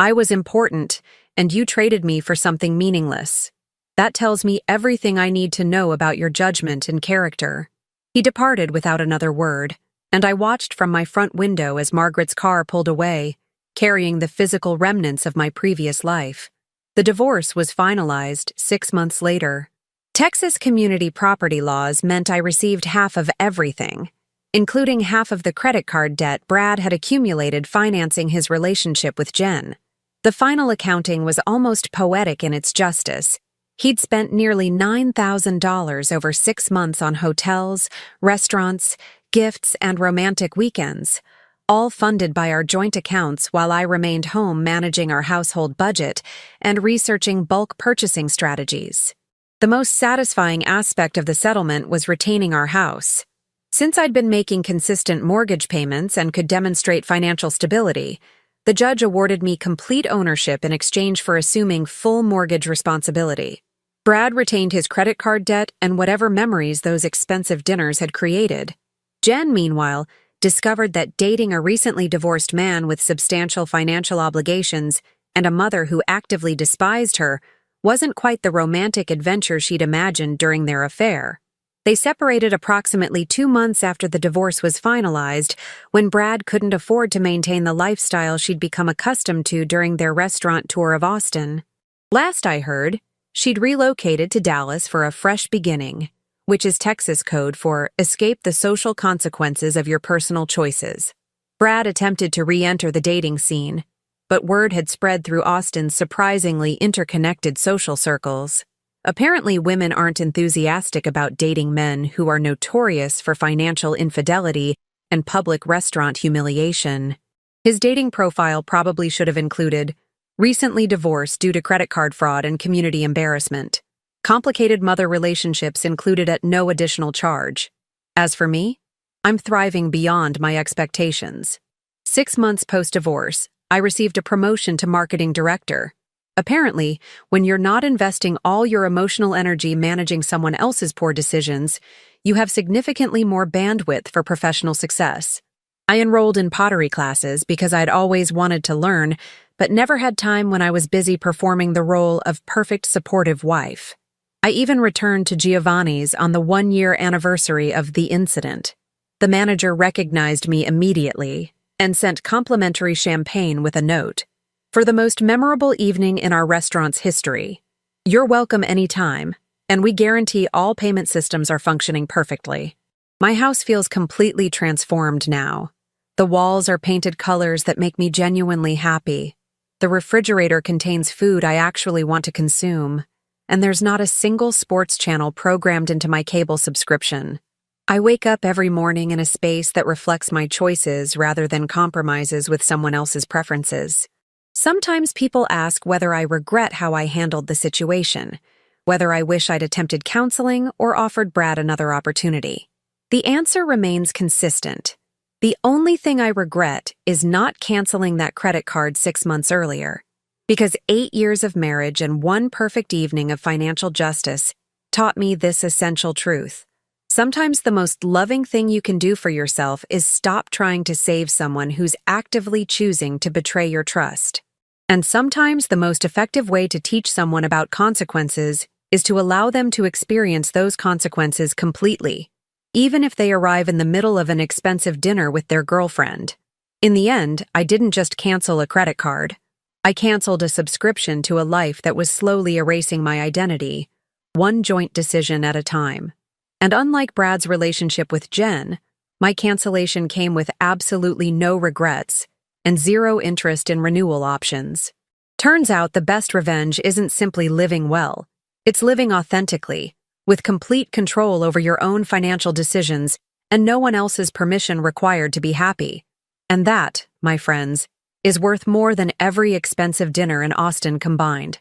I was important, and you traded me for something meaningless. That tells me everything I need to know about your judgment and character." He departed without another word, and I watched from my front window as Margaret's car pulled away, carrying the physical remnants of my previous life. The divorce was finalized 6 months later. Texas community property laws meant I received half of everything, including half of the credit card debt Brad had accumulated financing his relationship with Jen. The final accounting was almost poetic in its justice. He'd spent nearly $9,000 over 6 months on hotels, restaurants, gifts, and romantic weekends, all funded by our joint accounts while I remained home managing our household budget and researching bulk purchasing strategies. The most satisfying aspect of the settlement was retaining our house. Since I'd been making consistent mortgage payments and could demonstrate financial stability, the judge awarded me complete ownership in exchange for assuming full mortgage responsibility. Brad retained his credit card debt and whatever memories those expensive dinners had created. Jen, meanwhile, discovered that dating a recently divorced man with substantial financial obligations and a mother who actively despised her wasn't quite the romantic adventure she'd imagined during their affair. They separated approximately 2 months after the divorce was finalized, when Brad couldn't afford to maintain the lifestyle she'd become accustomed to during their restaurant tour of Austin. Last I heard, she'd relocated to Dallas for a fresh beginning, which is Texas code for escape the social consequences of your personal choices. Brad attempted to re-enter the dating scene, but word had spread through Austin's surprisingly interconnected social circles. Apparently, women aren't enthusiastic about dating men who are notorious for financial infidelity and public restaurant humiliation. His dating profile probably should have included recently divorced due to credit card fraud and community embarrassment. Complicated mother relationships included at no additional charge. As for me, I'm thriving beyond my expectations. 6 months post-divorce, I received a promotion to marketing director. Apparently, when you're not investing all your emotional energy managing someone else's poor decisions, you have significantly more bandwidth for professional success. I enrolled in pottery classes because I'd always wanted to learn, but never had time when I was busy performing the role of perfect supportive wife. I even returned to Giovanni's on the 1-year anniversary of the incident. The manager recognized me immediately and sent complimentary champagne with a note. For the most memorable evening in our restaurant's history. You're welcome anytime, and we guarantee all payment systems are functioning perfectly. My house feels completely transformed now. The walls are painted colors that make me genuinely happy. The refrigerator contains food I actually want to consume, and there's not a single sports channel programmed into my cable subscription. I wake up every morning in a space that reflects my choices rather than compromises with someone else's preferences. Sometimes people ask whether I regret how I handled the situation, whether I wish I'd attempted counseling or offered Brad another opportunity. The answer remains consistent. The only thing I regret is not canceling that credit card 6 months earlier, because 8 years of marriage and 1 perfect evening of financial justice taught me this essential truth. Sometimes the most loving thing you can do for yourself is stop trying to save someone who's actively choosing to betray your trust. And sometimes the most effective way to teach someone about consequences is to allow them to experience those consequences completely, even if they arrive in the middle of an expensive dinner with their girlfriend. In the end, I didn't just cancel a credit card. I canceled a subscription to a life that was slowly erasing my identity, one joint decision at a time. And unlike Brad's relationship with Jen, my cancellation came with absolutely no regrets and 0 interest in renewal options. Turns out the best revenge isn't simply living well. It's living authentically, with complete control over your own financial decisions and no one else's permission required to be happy. And that, my friends, is worth more than every expensive dinner in Austin combined.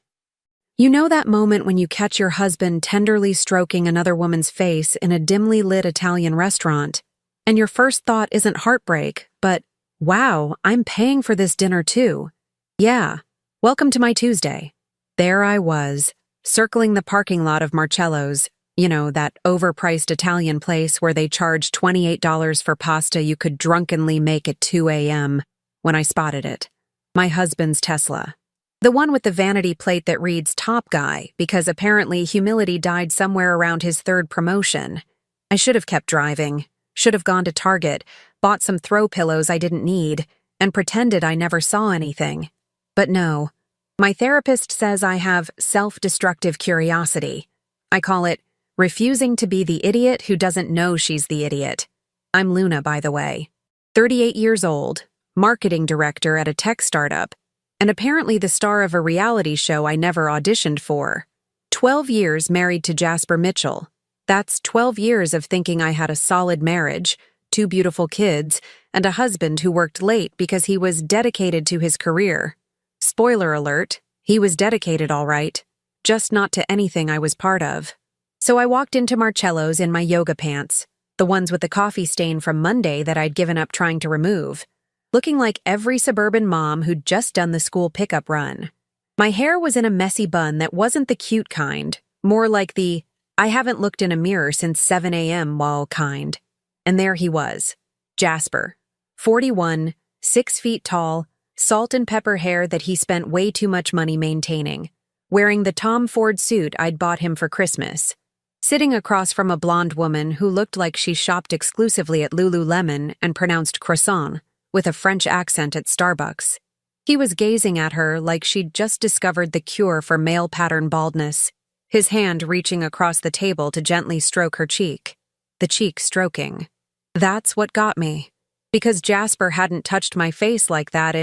You know that moment when you catch your husband tenderly stroking another woman's face in a dimly lit Italian restaurant, and your first thought isn't heartbreak, but, wow, I'm paying for this dinner too. Yeah, welcome to my Tuesday. There I was, circling the parking lot of Marcello's, that overpriced Italian place where they charge $28 for pasta you could drunkenly make at 2 a.m. when I spotted it. My husband's Tesla. The one with the vanity plate that reads Top Guy because apparently humility died somewhere around his 3rd promotion. I should have kept driving, should have gone to Target, bought some throw pillows I didn't need, and pretended I never saw anything. But no, my therapist says I have self-destructive curiosity. I call it refusing to be the idiot who doesn't know she's the idiot. I'm Luna, by the way. 38 years old, marketing director at a tech startup, and apparently the star of a reality show I never auditioned for. 12 years married to Jasper Mitchell. That's 12 years of thinking I had a solid marriage, 2 beautiful kids, and a husband who worked late because he was dedicated to his career. Spoiler alert, he was dedicated all right, just not to anything I was part of. So I walked into Marcello's in my yoga pants, the ones with the coffee stain from Monday that I'd given up trying to remove, looking like every suburban mom who'd just done the school pickup run. My hair was in a messy bun that wasn't the cute kind, more like the I haven't looked in a mirror since 7 a.m. wall kind. And there he was, Jasper, 41, 6 feet tall, salt and pepper hair that he spent way too much money maintaining. wearing the Tom Ford suit I'd bought him for Christmas, sitting across from a blonde woman who looked like she shopped exclusively at Lululemon and pronounced croissant with a French accent at Starbucks. He was gazing at her like she'd just discovered the cure for male pattern baldness, his hand reaching across the table to gently stroke her cheek, the cheek stroking. That's what got me, because Jasper hadn't touched my face like that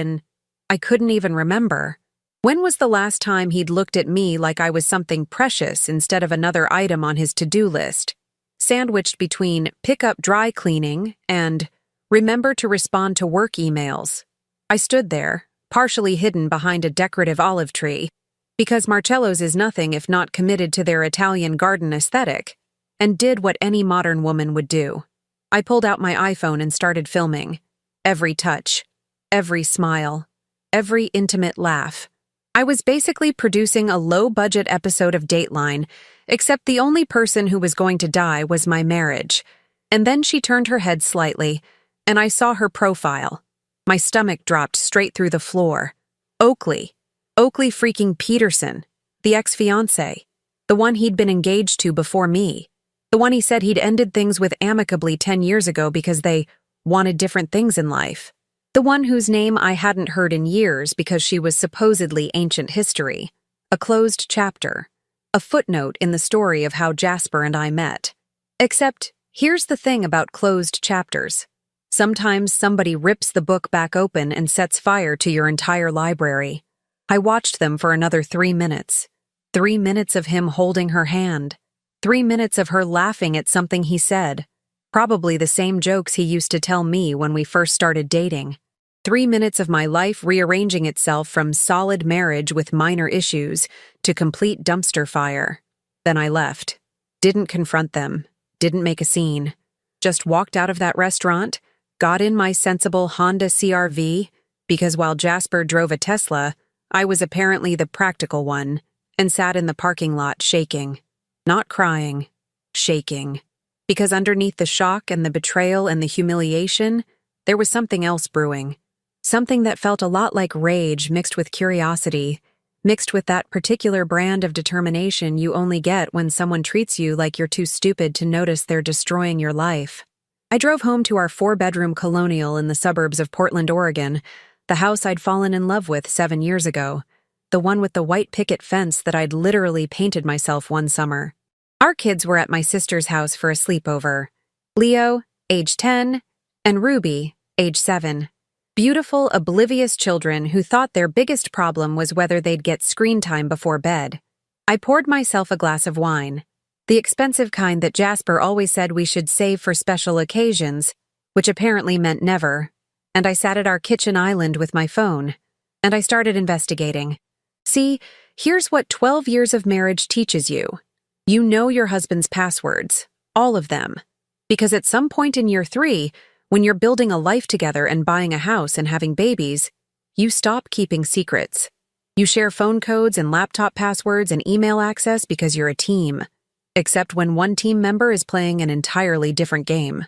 I couldn't even remember. When was the last time he'd looked at me like I was something precious instead of another item on his to-do list, sandwiched between pick up dry cleaning and remember to respond to work emails? I stood there, partially hidden behind a decorative olive tree, because Marcello's is nothing if not committed to their Italian garden aesthetic, and did what any modern woman would do. I pulled out my iPhone and started filming. Every touch, every smile, every intimate laugh. I was basically producing a low-budget episode of Dateline, except the only person who was going to die was my marriage. And then she turned her head slightly, and I saw her profile. My stomach dropped straight through the floor. Oakley freaking Peterson, the ex-fiancé, the one he'd been engaged to before me, the one he said he'd ended things with amicably 10 years ago because they wanted different things in life. The one whose name I hadn't heard in years because she was supposedly ancient history. A closed chapter. A footnote in the story of how Jasper and I met. Except, here's the thing about closed chapters. Sometimes somebody rips the book back open and sets fire to your entire library. I watched them for another 3 minutes. 3 minutes of him holding her hand. 3 minutes of her laughing at something he said. Probably the same jokes he used to tell me when we first started dating. 3 minutes of my life rearranging itself from solid marriage with minor issues to complete dumpster fire. Then I left. Didn't confront them. Didn't make a scene. Just walked out of that restaurant, got in my sensible Honda CR-V, because while Jasper drove a Tesla, I was apparently the practical one, and sat in the parking lot shaking. Not crying. Shaking. Because underneath the shock and the betrayal and the humiliation, there was something else brewing. Something that felt a lot like rage mixed with curiosity, mixed with that particular brand of determination you only get when someone treats you like you're too stupid to notice they're destroying your life. I drove home to our 4-bedroom colonial in the suburbs of Portland, Oregon, the house I'd fallen in love with 7 years ago, the one with the white picket fence that I'd literally painted myself one summer. Our kids were at my sister's house for a sleepover. Leo, age 10, and Ruby, age 7. Beautiful, oblivious children who thought their biggest problem was whether they'd get screen time before bed. I poured myself a glass of wine, the expensive kind that Jasper always said we should save for special occasions, which apparently meant never, and I sat at our kitchen island with my phone, and I started investigating. See, here's what 12 years of marriage teaches you. You know your husband's passwords, all of them. Because at some point in year 3, when you're building a life together and buying a house and having babies, you stop keeping secrets. You share phone codes and laptop passwords and email access because you're a team. Except when one team member is playing an entirely different game.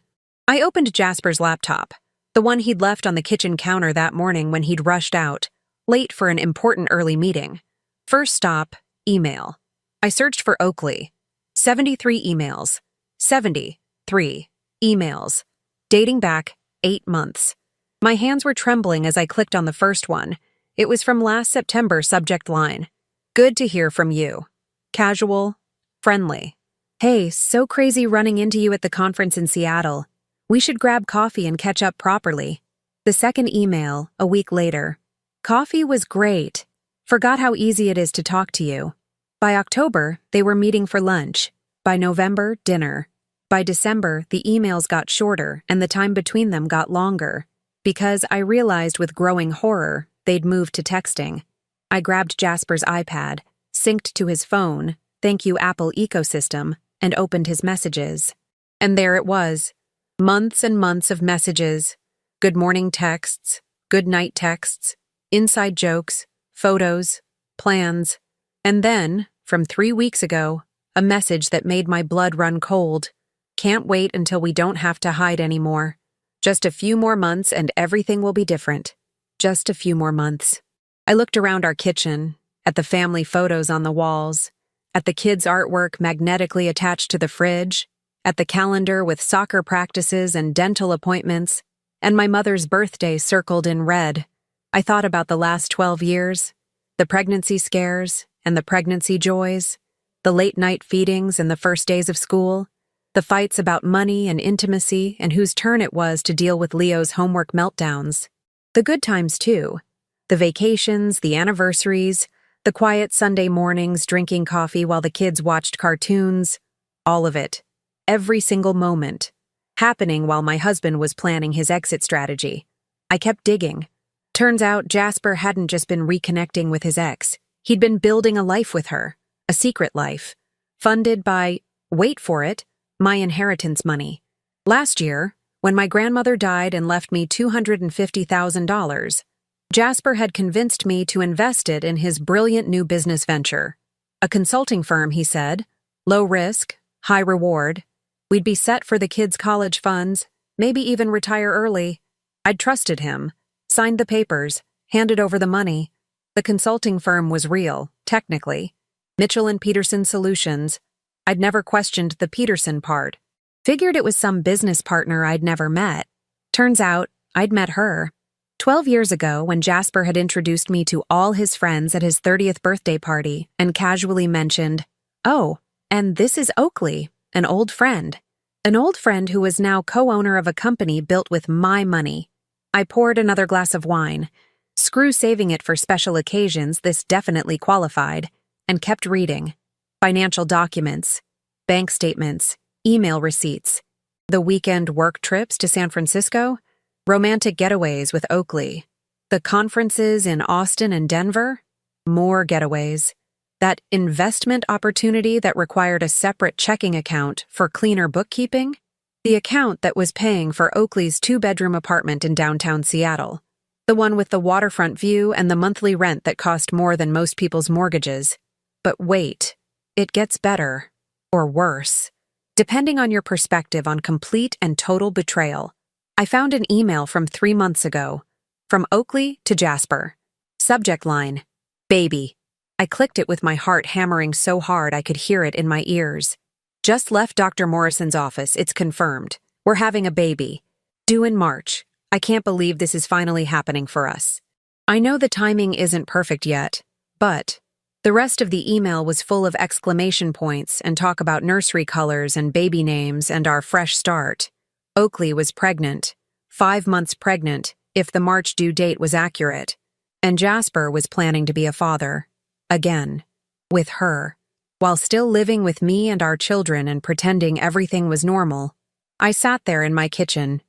I opened Jasper's laptop, the one he'd left on the kitchen counter that morning when he'd rushed out, late for an important early meeting. First stop, email. I searched for Oakley. 73 emails. 73 emails. Dating back 8 months. My hands were trembling as I clicked on the first one. It was from last September, subject line. Good to hear from you. Casual. Friendly. Hey, so crazy running into you at the conference in Seattle. We should grab coffee and catch up properly. The second email, a week later. Coffee was great. Forgot how easy it is to talk to you. By October, they were meeting for lunch. By November, dinner. By December, the emails got shorter and the time between them got longer. Because I realized with growing horror, they'd moved to texting. I grabbed Jasper's iPad, synced to his phone, thank you Apple ecosystem, and opened his messages. And there it was. Months and months of messages. Good morning texts, good night texts, inside jokes, photos, plans. And then, from 3 weeks ago, a message that made my blood run cold. Can't wait until we don't have to hide anymore. Just a few more months and everything will be different. Just a few more months. I looked around our kitchen. at the family photos on the walls, at the kids' artwork magnetically attached to the fridge, at the calendar with soccer practices and dental appointments, and my mother's birthday circled in red. I thought about the last 12 years, the pregnancy scares and the pregnancy joys, the late-night feedings and the first days of school, the fights about money and intimacy and whose turn it was to deal with Leo's homework meltdowns. The good times, too. The vacations, the anniversaries, the quiet Sunday mornings drinking coffee while the kids watched cartoons. All of it. Every single moment. Happening while my husband was planning his exit strategy. I kept digging. Turns out Jasper hadn't just been reconnecting with his ex. He'd been building a life with her. A secret life. Funded by, wait for it, my inheritance money. Last year, when my grandmother died and left me $250,000, Jasper had convinced me to invest it in his brilliant new business venture. A consulting firm, he said. Low risk, high reward. We'd be set for the kids' college funds, maybe even retire early. I'd trusted him, signed the papers, handed over the money. The consulting firm was real, technically. Mitchell and Peterson Solutions. I'd never questioned the Peterson part. Figured it was some business partner I'd never met. Turns out, I'd met her. 12 years ago, when Jasper had introduced me to all his friends at his 30th birthday party and casually mentioned, "Oh, and this is Oakley, an old friend." An old friend who was now co-owner of a company built with my money. I poured another glass of wine. Screw saving it for special occasions, this definitely qualified, and kept reading. Financial documents, bank statements, email receipts, the weekend work trips to San Francisco, romantic getaways with Oakley, the conferences in Austin and Denver, more getaways, that investment opportunity that required a separate checking account for cleaner bookkeeping, the account that was paying for Oakley's 2-bedroom apartment in downtown Seattle, the one with the waterfront view and the monthly rent that cost more than most people's mortgages. But wait, it gets better, or worse, depending on your perspective on complete and total betrayal. I found an email from 3 months ago, from Oakley to Jasper. Subject line, baby. I clicked it with my heart hammering so hard I could hear it in my ears. Just left Dr. Morrison's office, it's confirmed. We're having a baby. Due in March. I can't believe this is finally happening for us. I know the timing isn't perfect yet, but the rest of the email was full of exclamation points and talk about nursery colors and baby names and our fresh start. Oakley was pregnant, 5 months pregnant, if the March due date was accurate, and Jasper was planning to be a father. Again. With her. While still living with me and our children and pretending everything was normal. I sat there in my kitchen,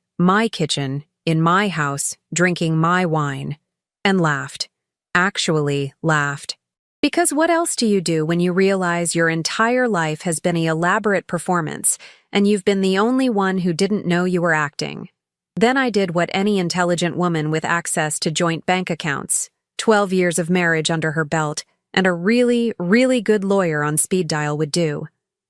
in my house, drinking my wine, and laughed. Actually laughed. Because what else do you do when you realize your entire life has been an elaborate performance and you've been the only one who didn't know you were acting? Then I did what any intelligent woman with access to joint bank accounts, 12 years of marriage under her belt, and a really, really good lawyer on speed dial would do.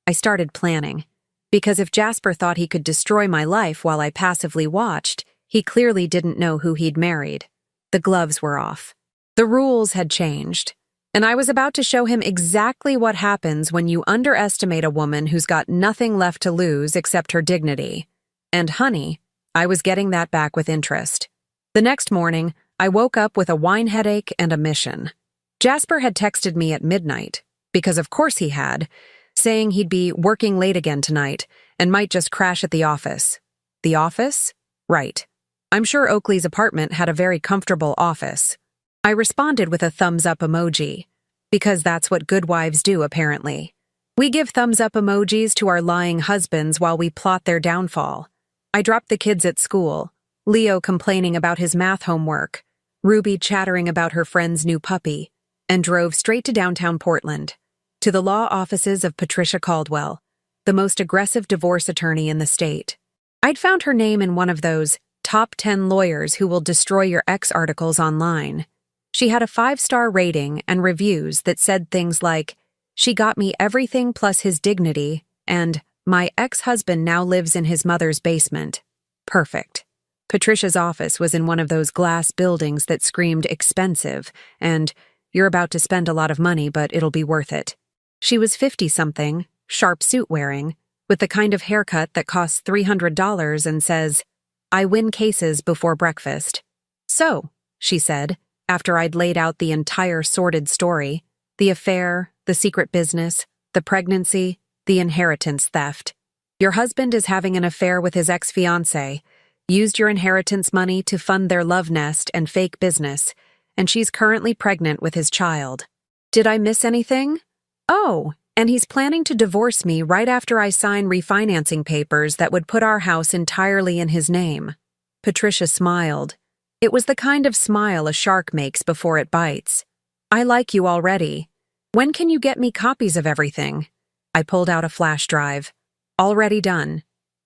I started planning. Because if Jasper thought he could destroy my life while I passively watched, he clearly didn't know who he'd married. The gloves were off. The rules had changed. And I was about to show him exactly what happens when you underestimate a woman who's got nothing left to lose except her dignity. And honey, I was getting that back with interest. The next morning, I woke up with a wine headache and a mission. Jasper had texted me at midnight, because of course he had, saying he'd be working late again tonight and might just crash at the office. The office? Right. I'm sure Oakley's apartment had a very comfortable office. I responded with a thumbs-up emoji, because that's what good wives do, apparently. We give thumbs-up emojis to our lying husbands while we plot their downfall. I dropped the kids at school, Leo complaining about his math homework, Ruby chattering about her friend's new puppy, and drove straight to downtown Portland, to the law offices of Patricia Caldwell, the most aggressive divorce attorney in the state. I'd found her name in one of those top 10 lawyers who will destroy your ex articles online. She had a 5-star rating and reviews that said things like, "She got me everything plus his dignity," and "My ex-husband now lives in his mother's basement." Perfect. Patricia's office was in one of those glass buildings that screamed expensive, and You're about to spend a lot of money, but it'll be worth it. She was 50-something, sharp suit wearing, with the kind of haircut that costs $300 and says, "I win cases before breakfast." "So," she said, after I'd laid out the entire sordid story, the affair, the secret business, the pregnancy, the inheritance theft. "Your husband is having an affair with his ex-fiancée, used your inheritance money to fund their love nest and fake business, and she's currently pregnant with his child. Did I miss anything? Oh, and he's planning to divorce me right after I sign refinancing papers that would put our house entirely in his name." Patricia smiled. It was the kind of smile a shark makes before it bites. "I like you already. When can you get me copies of everything?" I pulled out a flash drive. Already done.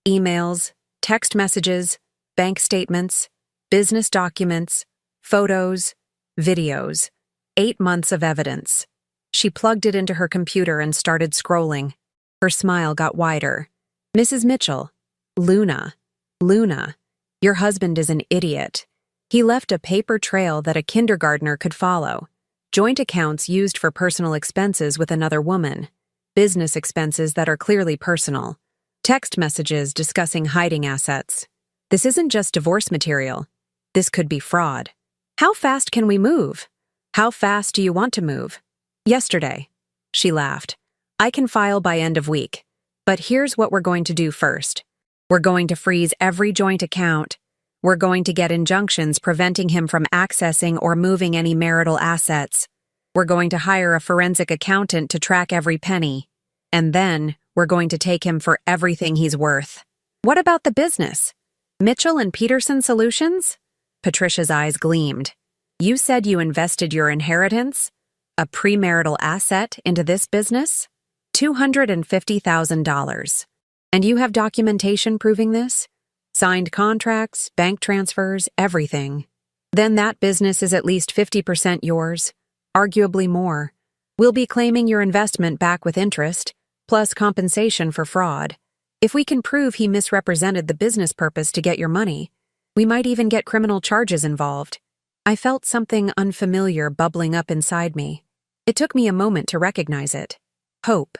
Emails, text messages, bank statements, business documents, photos, videos. 8 months of evidence. She plugged it into her computer and started scrolling. Her smile got wider. "Mrs. Mitchell, Luna, your husband is an idiot. He left a paper trail that a kindergartner could follow. Joint accounts used for personal expenses with another woman. Business expenses that are clearly personal. Text messages discussing hiding assets. This isn't just divorce material. This could be fraud. How fast can we move? How fast do you want to move?" "Yesterday." She laughed. "I can file by end of week. But here's what we're going to do first. We're going to freeze every joint account. We're going to get injunctions preventing him from accessing or moving any marital assets. We're going to hire a forensic accountant to track every penny. And then we're going to take him for everything he's worth." "What about the business? Mitchell and Peterson Solutions?" Patricia's eyes gleamed. "You said you invested your inheritance, a premarital asset, into this business? $250,000. And you have documentation proving this? Signed contracts, bank transfers, everything. Then that business is at least 50% yours, arguably more. We'll be claiming your investment back with interest, plus compensation for fraud. If we can prove he misrepresented the business purpose to get your money, we might even get criminal charges involved." I felt something unfamiliar bubbling up inside me. It took me a moment to recognize it. Hope,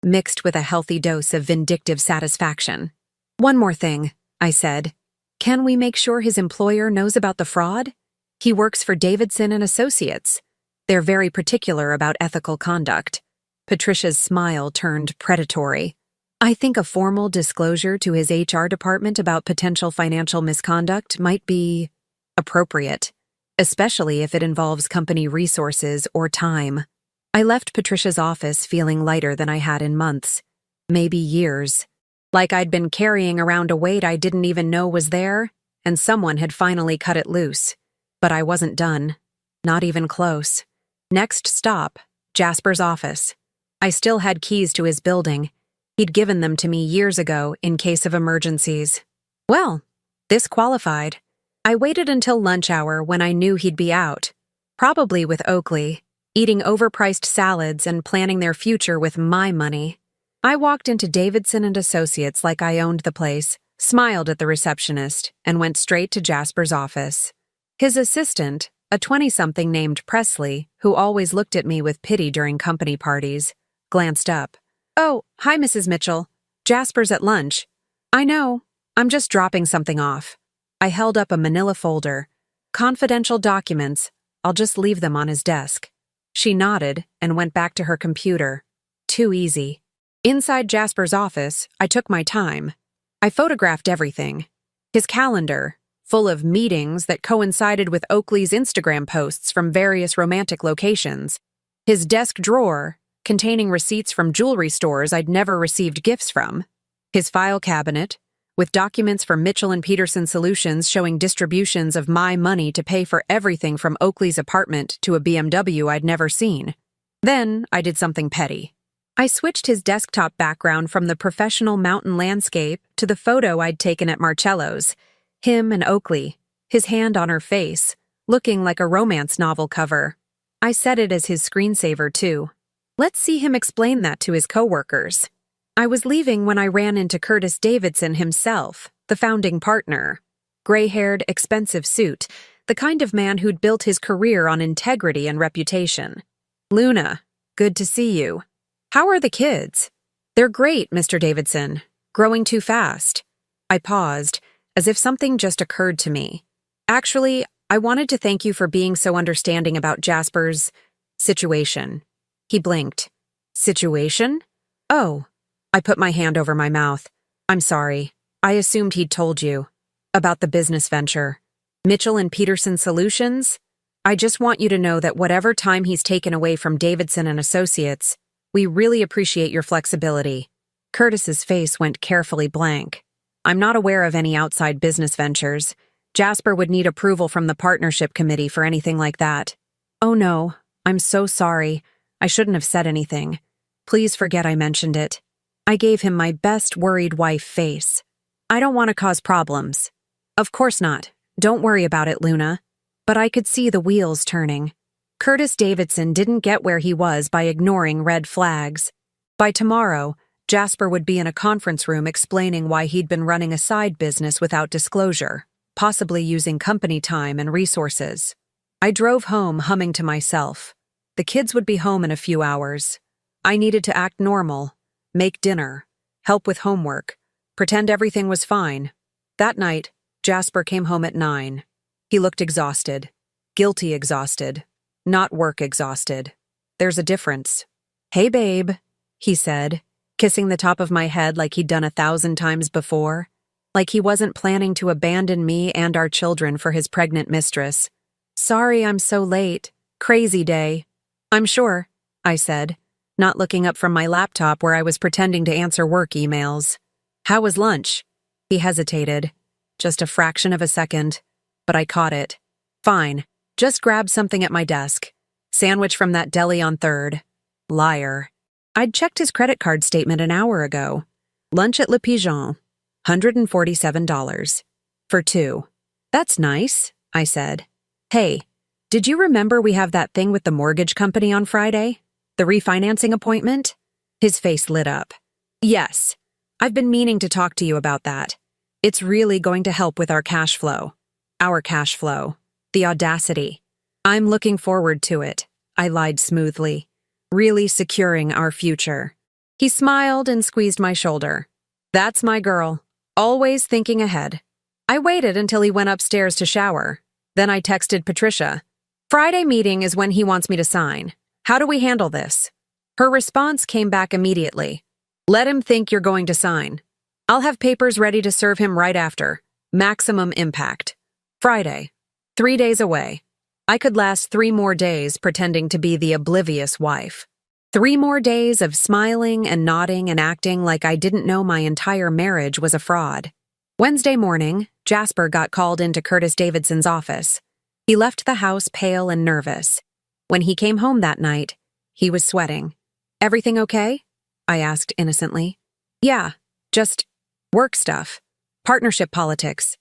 mixed with a healthy dose of vindictive satisfaction. "One more thing," I said. "Can we make sure his employer knows about the fraud? He works for Davidson and Associates. They're very particular about ethical conduct." Patricia's smile turned predatory. "I think a formal disclosure to his HR department about potential financial misconduct might be appropriate, especially if it involves company resources or time." I left Patricia's office feeling lighter than I had in months, maybe years. Like I'd been carrying around a weight I didn't even know was there, and someone had finally cut it loose. But I wasn't done. Not even close. Next stop, Jasper's office. I still had keys to his building. He'd given them to me years ago in case of emergencies. Well, this qualified. I waited until lunch hour when I knew he'd be out. Probably with Oakley, eating overpriced salads and planning their future with my money. I walked into Davidson and Associates like I owned the place, smiled at the receptionist, and went straight to Jasper's office. His assistant, a 20-something named Presley, who always looked at me with pity during company parties, glanced up. "Oh, hi, Mrs. Mitchell. Jasper's at lunch." "I know. I'm just dropping something off." I held up a manila folder. "Confidential documents. I'll just leave them on his desk." She nodded and went back to her computer. Too easy. Inside Jasper's office, I took my time. I photographed everything. His calendar, full of meetings that coincided with Oakley's Instagram posts from various romantic locations. His desk drawer, containing receipts from jewelry stores I'd never received gifts from. His file cabinet, with documents from Mitchell and Peterson Solutions showing distributions of my money to pay for everything from Oakley's apartment to a BMW I'd never seen. Then I did something petty. I switched his desktop background from the professional mountain landscape to the photo I'd taken at Marcello's. Him and Oakley, his hand on her face, looking like a romance novel cover. I set it as his screensaver, too. Let's see him explain that to his coworkers. I was leaving when I ran into Curtis Davidson himself, the founding partner. Gray-haired, expensive suit, the kind of man who'd built his career on integrity and reputation. "Luna, good to see you. How are the kids?" "They're great, Mr. Davidson. Growing too fast." I paused, as if something just occurred to me. "Actually, I wanted to thank you for being so understanding about Jasper's situation." He blinked. "Situation? Oh." I put my hand over my mouth. "I'm sorry. I assumed he'd told you. About the business venture. Mitchell and Peterson Solutions? I just want you to know that whatever time he's taken away from Davidson and Associates, we really appreciate your flexibility." Curtis's face went carefully blank. "I'm not aware of any outside business ventures. Jasper would need approval from the partnership committee for anything like that." "Oh no, I'm so sorry. I shouldn't have said anything. Please forget I mentioned it." I gave him my best worried wife face. "I don't want to cause problems." "Of course not. Don't worry about it, Luna." But I could see the wheels turning. Curtis Davidson didn't get where he was by ignoring red flags. By tomorrow, Jasper would be in a conference room explaining why he'd been running a side business without disclosure, possibly using company time and resources. I drove home humming to myself. The kids would be home in a few hours. I needed to act normal, make dinner, help with homework, pretend everything was fine. That night, Jasper came home at 9. He looked exhausted. Guilty exhausted. Not work exhausted. There's a difference. "Hey, babe," he said, kissing the top of my head like he'd done 1,000 times before. Like he wasn't planning to abandon me and our children for his pregnant mistress. "Sorry I'm so late. Crazy day." "I'm sure," I said, not looking up from my laptop where I was pretending to answer work emails. "How was lunch?" He hesitated. Just a fraction of a second, but I caught it. "Fine. Just grab something at my desk. Sandwich from that deli on 3rd. Liar. I'd checked his credit card statement an hour ago. Lunch at Le Pigeon. $147. For 2. "That's nice," I said. "Hey, did you remember we have that thing with the mortgage company on Friday? The refinancing appointment?" His face lit up. "Yes. I've been meaning to talk to you about that. It's really going to help with our cash flow. Our cash flow. The audacity. I'm looking forward to it," I lied smoothly. "Really securing our future." He smiled and squeezed my shoulder. "That's my girl. Always thinking ahead." I waited until he went upstairs to shower. Then I texted Patricia. "Friday meeting is when he wants me to sign. How do we handle this?" Her response came back immediately. "Let him think you're going to sign. I'll have papers ready to serve him right after. Maximum impact. Friday. 3 days away. I could last 3 more days pretending to be the oblivious wife. 3 more days of smiling and nodding and acting like I didn't know my entire marriage was a fraud. Wednesday morning, Jasper got called into Curtis Davidson's office. He left the house pale and nervous. When he came home that night, he was sweating. "Everything okay?" I asked innocently. "Yeah, just work stuff. Partnership politics."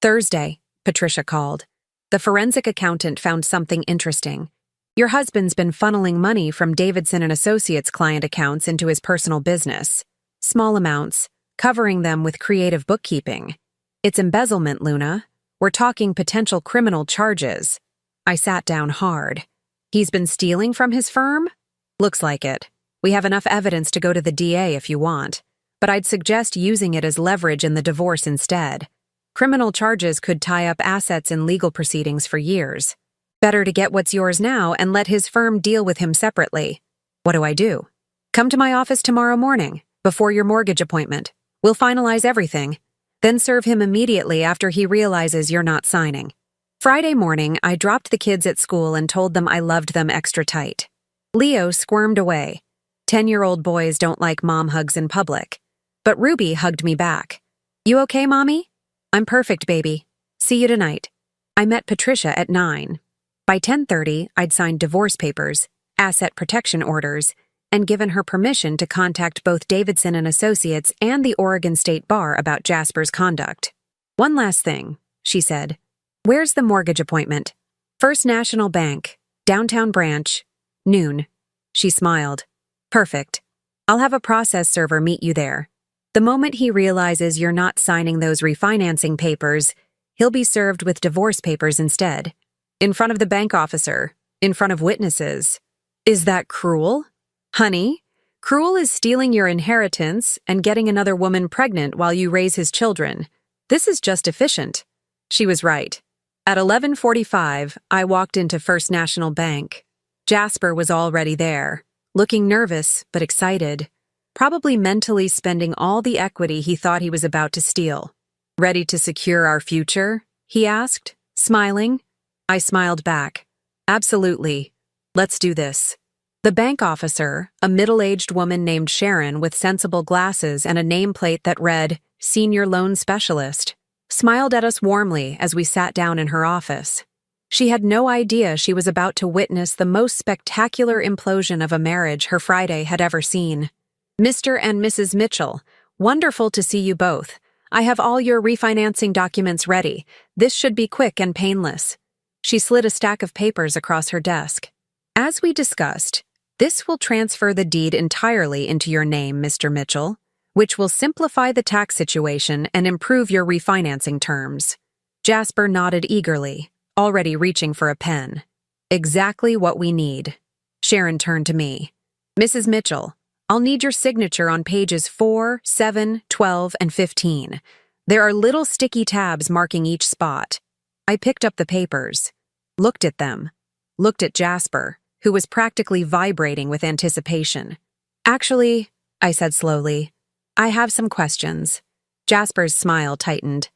Thursday, Patricia called. The forensic accountant found something interesting. "Your husband's been funneling money from Davidson and Associates client accounts into his personal business. Small amounts, covering them with creative bookkeeping. It's embezzlement, Luna. We're talking potential criminal charges." I sat down hard. "He's been stealing from his firm?" "Looks like it. We have enough evidence to go to the DA if you want, but I'd suggest using it as leverage in the divorce instead. Criminal charges could tie up assets in legal proceedings for years. Better to get what's yours now and let his firm deal with him separately." "What do I do?" "Come to my office tomorrow morning, before your mortgage appointment. We'll finalize everything. Then serve him immediately after he realizes you're not signing." Friday morning, I dropped the kids at school and told them I loved them extra tight. Leo squirmed away. 10-year-old boys don't like mom hugs in public. But Ruby hugged me back. "You okay, Mommy?" "I'm perfect, baby. See you tonight." I met Patricia at 9. By 10:30, I'd signed divorce papers, asset protection orders, and given her permission to contact both Davidson and Associates and the Oregon State Bar about Jasper's conduct. "One last thing," she said. "Where's the mortgage appointment?" "First National Bank, downtown branch, noon." She smiled. "Perfect. I'll have a process server meet you there. The moment he realizes you're not signing those refinancing papers, He'll be served with divorce papers instead. In front of the bank officer. In front of witnesses. Is that cruel? Honey, cruel is stealing your inheritance and getting another woman pregnant while you raise his children. This is just efficient. She was right. At 11:45, I walked into First National Bank. Jasper was already there, looking nervous but excited, probably mentally spending all the equity he thought he was about to steal. Ready to secure our future? He asked, smiling. I smiled back. Absolutely. Let's do this. The bank officer, a middle-aged woman named Sharon with sensible glasses and a nameplate that read, Senior Loan Specialist, smiled at us warmly as we sat down in her office. She had no idea she was about to witness the most spectacular implosion of a marriage her Friday had ever seen. Mr. and Mrs. Mitchell, wonderful to see you both. I have all your refinancing documents ready. This should be quick and painless. She slid a stack of papers across her desk. As we discussed, this will transfer the deed entirely into your name, Mr. Mitchell, which will simplify the tax situation and improve your refinancing terms. Jasper nodded eagerly, already reaching for a pen. Exactly what we need. Sharon turned to me. Mrs. Mitchell, I'll need your signature on pages 4, 7, 12, and 15. There are little sticky tabs marking each spot. I picked up the papers, looked at them, looked at Jasper, who was practically vibrating with anticipation. Actually, I said slowly, I have some questions. Jasper's smile tightened.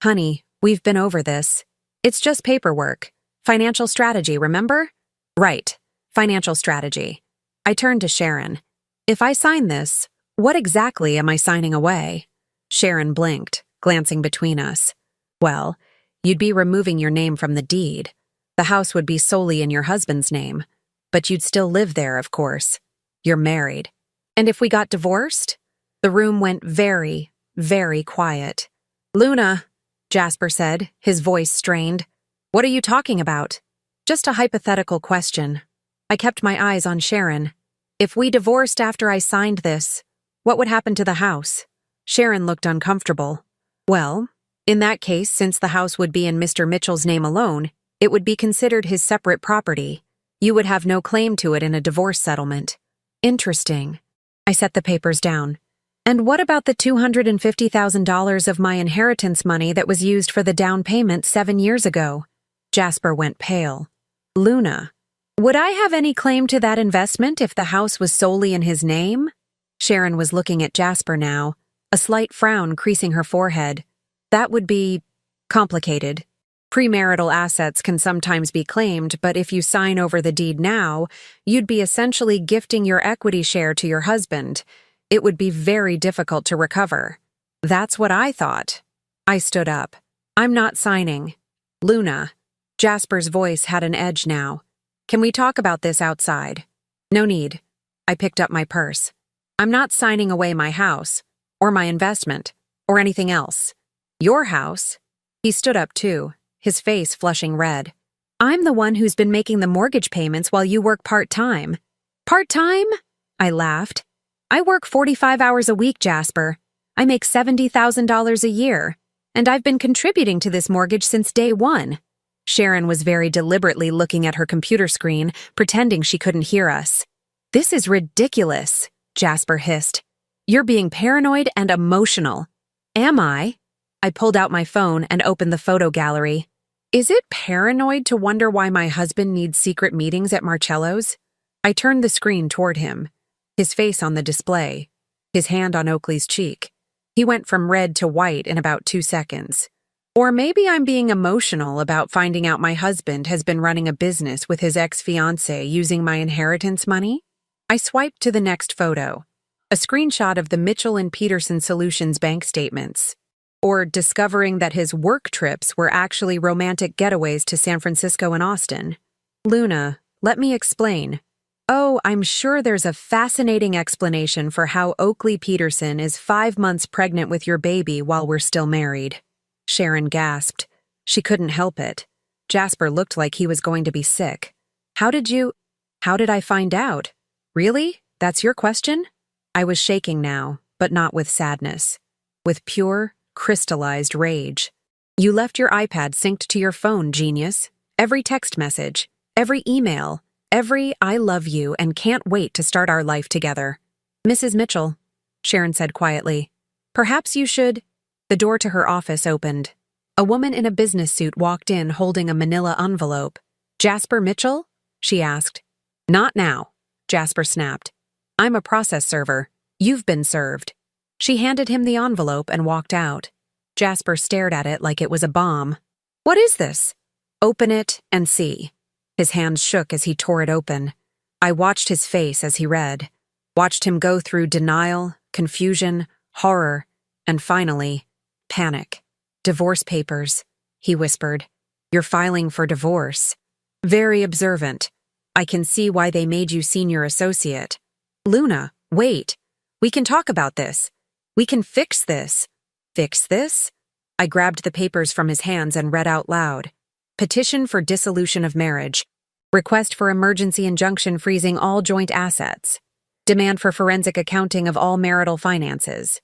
Honey, we've been over this. It's just paperwork. Financial strategy, remember? Right. Financial strategy. I turned to Sharon. If I sign this, what exactly am I signing away? Sharon blinked, glancing between us. Well, you'd be removing your name from the deed. The house would be solely in your husband's name. But you'd still live there, of course. You're married. And if we got divorced? The room went very, very quiet. Luna, Jasper said, his voice strained. What are you talking about? Just a hypothetical question. I kept my eyes on Sharon. If we divorced after I signed this, what would happen to the house? Sharon looked uncomfortable. Well, in that case, since the house would be in Mr. Mitchell's name alone, it would be considered his separate property. You would have no claim to it in a divorce settlement. Interesting. I set the papers down. And what about the $250,000 of my inheritance money that was used for the down payment 7 years ago? Jasper went pale. Luna, would I have any claim to that investment if the house was solely in his name? Sharon was looking at Jasper now, a slight frown creasing her forehead. That would be complicated. Premarital assets can sometimes be claimed, but if you sign over the deed now, you'd be essentially gifting your equity share to your husband. It would be very difficult to recover. That's what I thought. I stood up. I'm not signing. Luna. Jasper's voice had an edge now. Can we talk about this outside? No need. I picked up my purse. I'm not signing away my house, or my investment, or anything else. Your house? He stood up too, his face flushing red. I'm the one who's been making the mortgage payments while you work part-time. Part-time? I laughed. I work 45 hours a week, Jasper. I make $70,000 a year, and I've been contributing to this mortgage since day one. Sharon was very deliberately looking at her computer screen, pretending she couldn't hear us. This is ridiculous, Jasper hissed. You're being paranoid and emotional. Am I? I pulled out my phone and opened the photo gallery. Is it paranoid to wonder why my husband needs secret meetings at Marcello's? I turned the screen toward him, his face on the display, his hand on Oakley's cheek. He went from red to white in about 2 seconds. Or maybe I'm being emotional about finding out my husband has been running a business with his ex-fiancée using my inheritance money? I swiped to the next photo, a screenshot of the Mitchell and Peterson Solutions bank statements. Or discovering that his work trips were actually romantic getaways to San Francisco and Austin. Luna, let me explain. Oh, I'm sure there's a fascinating explanation for how Oakley Peterson is 5 months pregnant with your baby while we're still married. Sharon gasped. She couldn't help it. Jasper looked like he was going to be sick. How did I find out? Really? That's your question? I was shaking now, but not with sadness. With pure, crystallized rage. You left your iPad synced to your phone, genius. Every text message, every email, every I love you and can't wait to start our life together. Mrs. Mitchell, Sharon said quietly, perhaps you should. The door to her office opened. A woman in a business suit walked in holding a manila envelope. Jasper Mitchell? She asked. Not now, Jasper snapped. I'm a process server. You've been served. She handed him the envelope and walked out. Jasper stared at it like it was a bomb. What is this? Open it and see. His hands shook as he tore it open. I watched his face as he read, watched him go through denial, confusion, horror, and finally, panic. Divorce papers, he whispered. You're filing for divorce. Very observant. I can see why they made you senior associate. Luna, wait. We can talk about this. We can fix this. Fix this? I grabbed the papers from his hands and read out loud. Petition for dissolution of marriage. Request for emergency injunction freezing all joint assets. Demand for forensic accounting of all marital finances.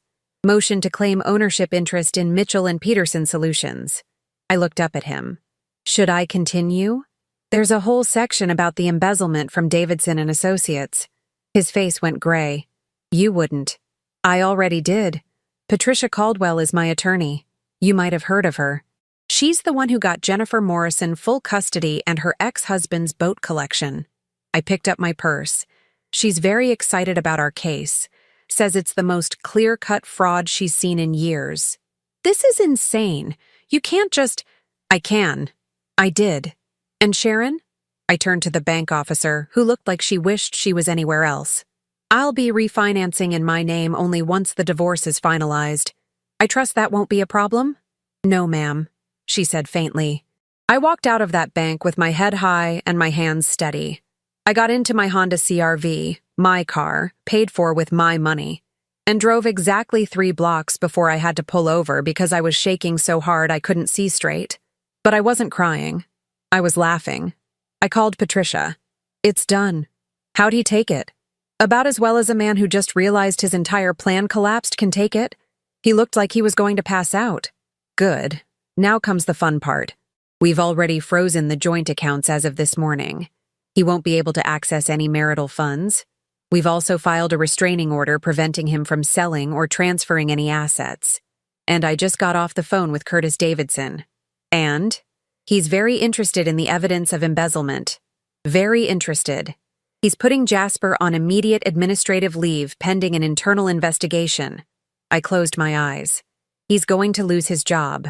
Motion to claim ownership interest in Mitchell and Peterson Solutions. I looked up at him. Should I continue? There's a whole section about the embezzlement from Davidson and Associates. His face went gray. You wouldn't. I already did. Patricia Caldwell is my attorney. You might have heard of her. She's the one who got Jennifer Morrison full custody and her ex-husband's boat collection. I picked up my purse. She's very excited about our case. Says it's the most clear-cut fraud she's seen in years. This is insane. You can't just... I can. I did. And Sharon? I turned to the bank officer, who looked like she wished she was anywhere else. I'll be refinancing in my name only once the divorce is finalized. I trust that won't be a problem? No, ma'am, she said faintly. I walked out of that bank with my head high and my hands steady. I got into my Honda CR-V, my car, paid for with my money, and drove exactly 3 blocks before I had to pull over because I was shaking so hard I couldn't see straight. But I wasn't crying. I was laughing. I called Patricia. It's done. How'd he take it? About as well as a man who just realized his entire plan collapsed can take it. He looked like he was going to pass out. Good. Now comes the fun part. We've already frozen the joint accounts as of this morning. He won't be able to access any marital funds. We've also filed a restraining order preventing him from selling or transferring any assets. And I just got off the phone with Curtis Davidson. And he's very interested in the evidence of embezzlement. Very interested. He's putting Jasper on immediate administrative leave pending an internal investigation. I closed my eyes. He's going to lose his job.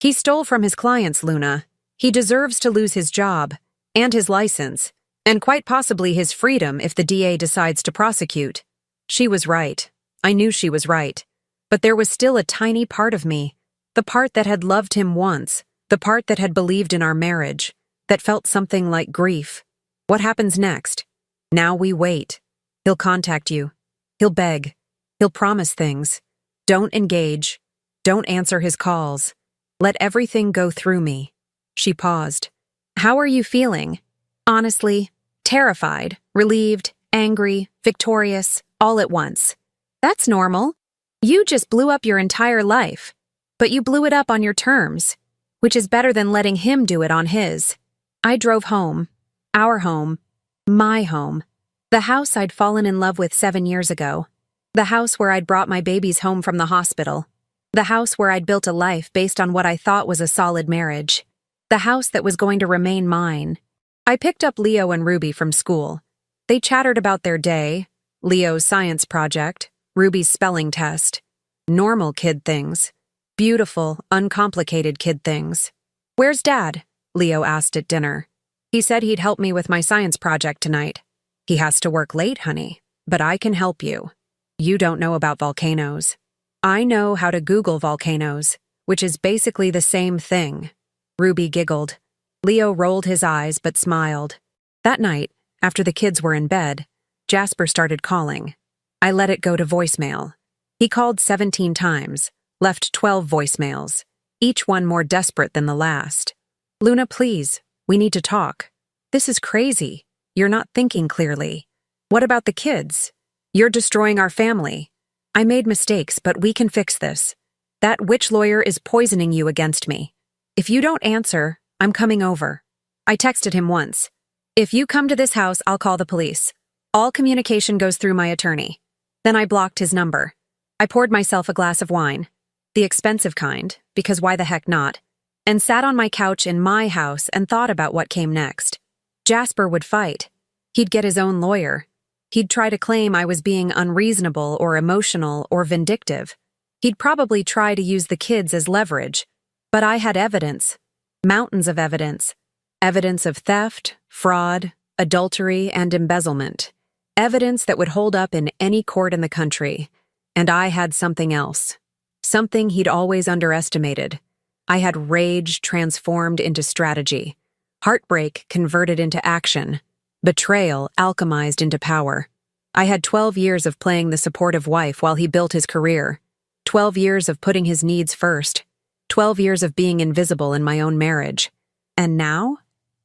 He stole from his clients, Luna. He deserves to lose his job, and his license, and quite possibly his freedom if the DA decides to prosecute. She was right. I knew she was right. But there was still a tiny part of me, the part that had loved him once, the part that had believed in our marriage, that felt something like grief. What happens next? Now we wait. He'll contact you. He'll beg. He'll promise things. Don't engage. Don't answer his calls. Let everything go through me. She paused. How are you feeling? Honestly, terrified, relieved, angry, victorious, all at once. That's normal. You just blew up your entire life. But you blew it up on your terms, which is better than letting him do it on his. I drove home. Our home. My home. The house I'd fallen in love with 7 years ago. The house where I'd brought my babies home from the hospital. The house where I'd built a life based on what I thought was a solid marriage. The house that was going to remain mine. I picked up Leo and Ruby from school. They chattered about their day, Leo's science project, Ruby's spelling test. Normal kid things. Beautiful, uncomplicated kid things. Where's Dad? Leo asked at dinner. He said he'd help me with my science project tonight. He has to work late, honey, but I can help you. You don't know about volcanoes. I know how to Google volcanoes, which is basically the same thing. Ruby giggled. Leo rolled his eyes but smiled. That night, after the kids were in bed, Jasper started calling. I let it go to voicemail. He called 17 times, left 12 voicemails, each one more desperate than the last. Luna, please, we need to talk. This is crazy. You're not thinking clearly. What about the kids? You're destroying our family. I made mistakes, but we can fix this. That witch lawyer is poisoning you against me. If you don't answer, I'm coming over. I texted him once. If you come to this house, I'll call the police. All communication goes through my attorney. Then I blocked his number. I poured myself a glass of wine, the expensive kind, because why the heck not, and sat on my couch in my house and thought about what came next. Jasper would fight. He'd get his own lawyer. He'd try to claim I was being unreasonable or emotional or vindictive. He'd probably try to use the kids as leverage. But I had evidence. Mountains of evidence. Evidence of theft, fraud, adultery, and embezzlement. Evidence that would hold up in any court in the country. And I had something else. Something he'd always underestimated. I had rage transformed into strategy. Heartbreak converted into action. Betrayal alchemized into power. I had 12 years of playing the supportive wife while he built his career. 12 years of putting his needs first. 12 years of being invisible in my own marriage. And now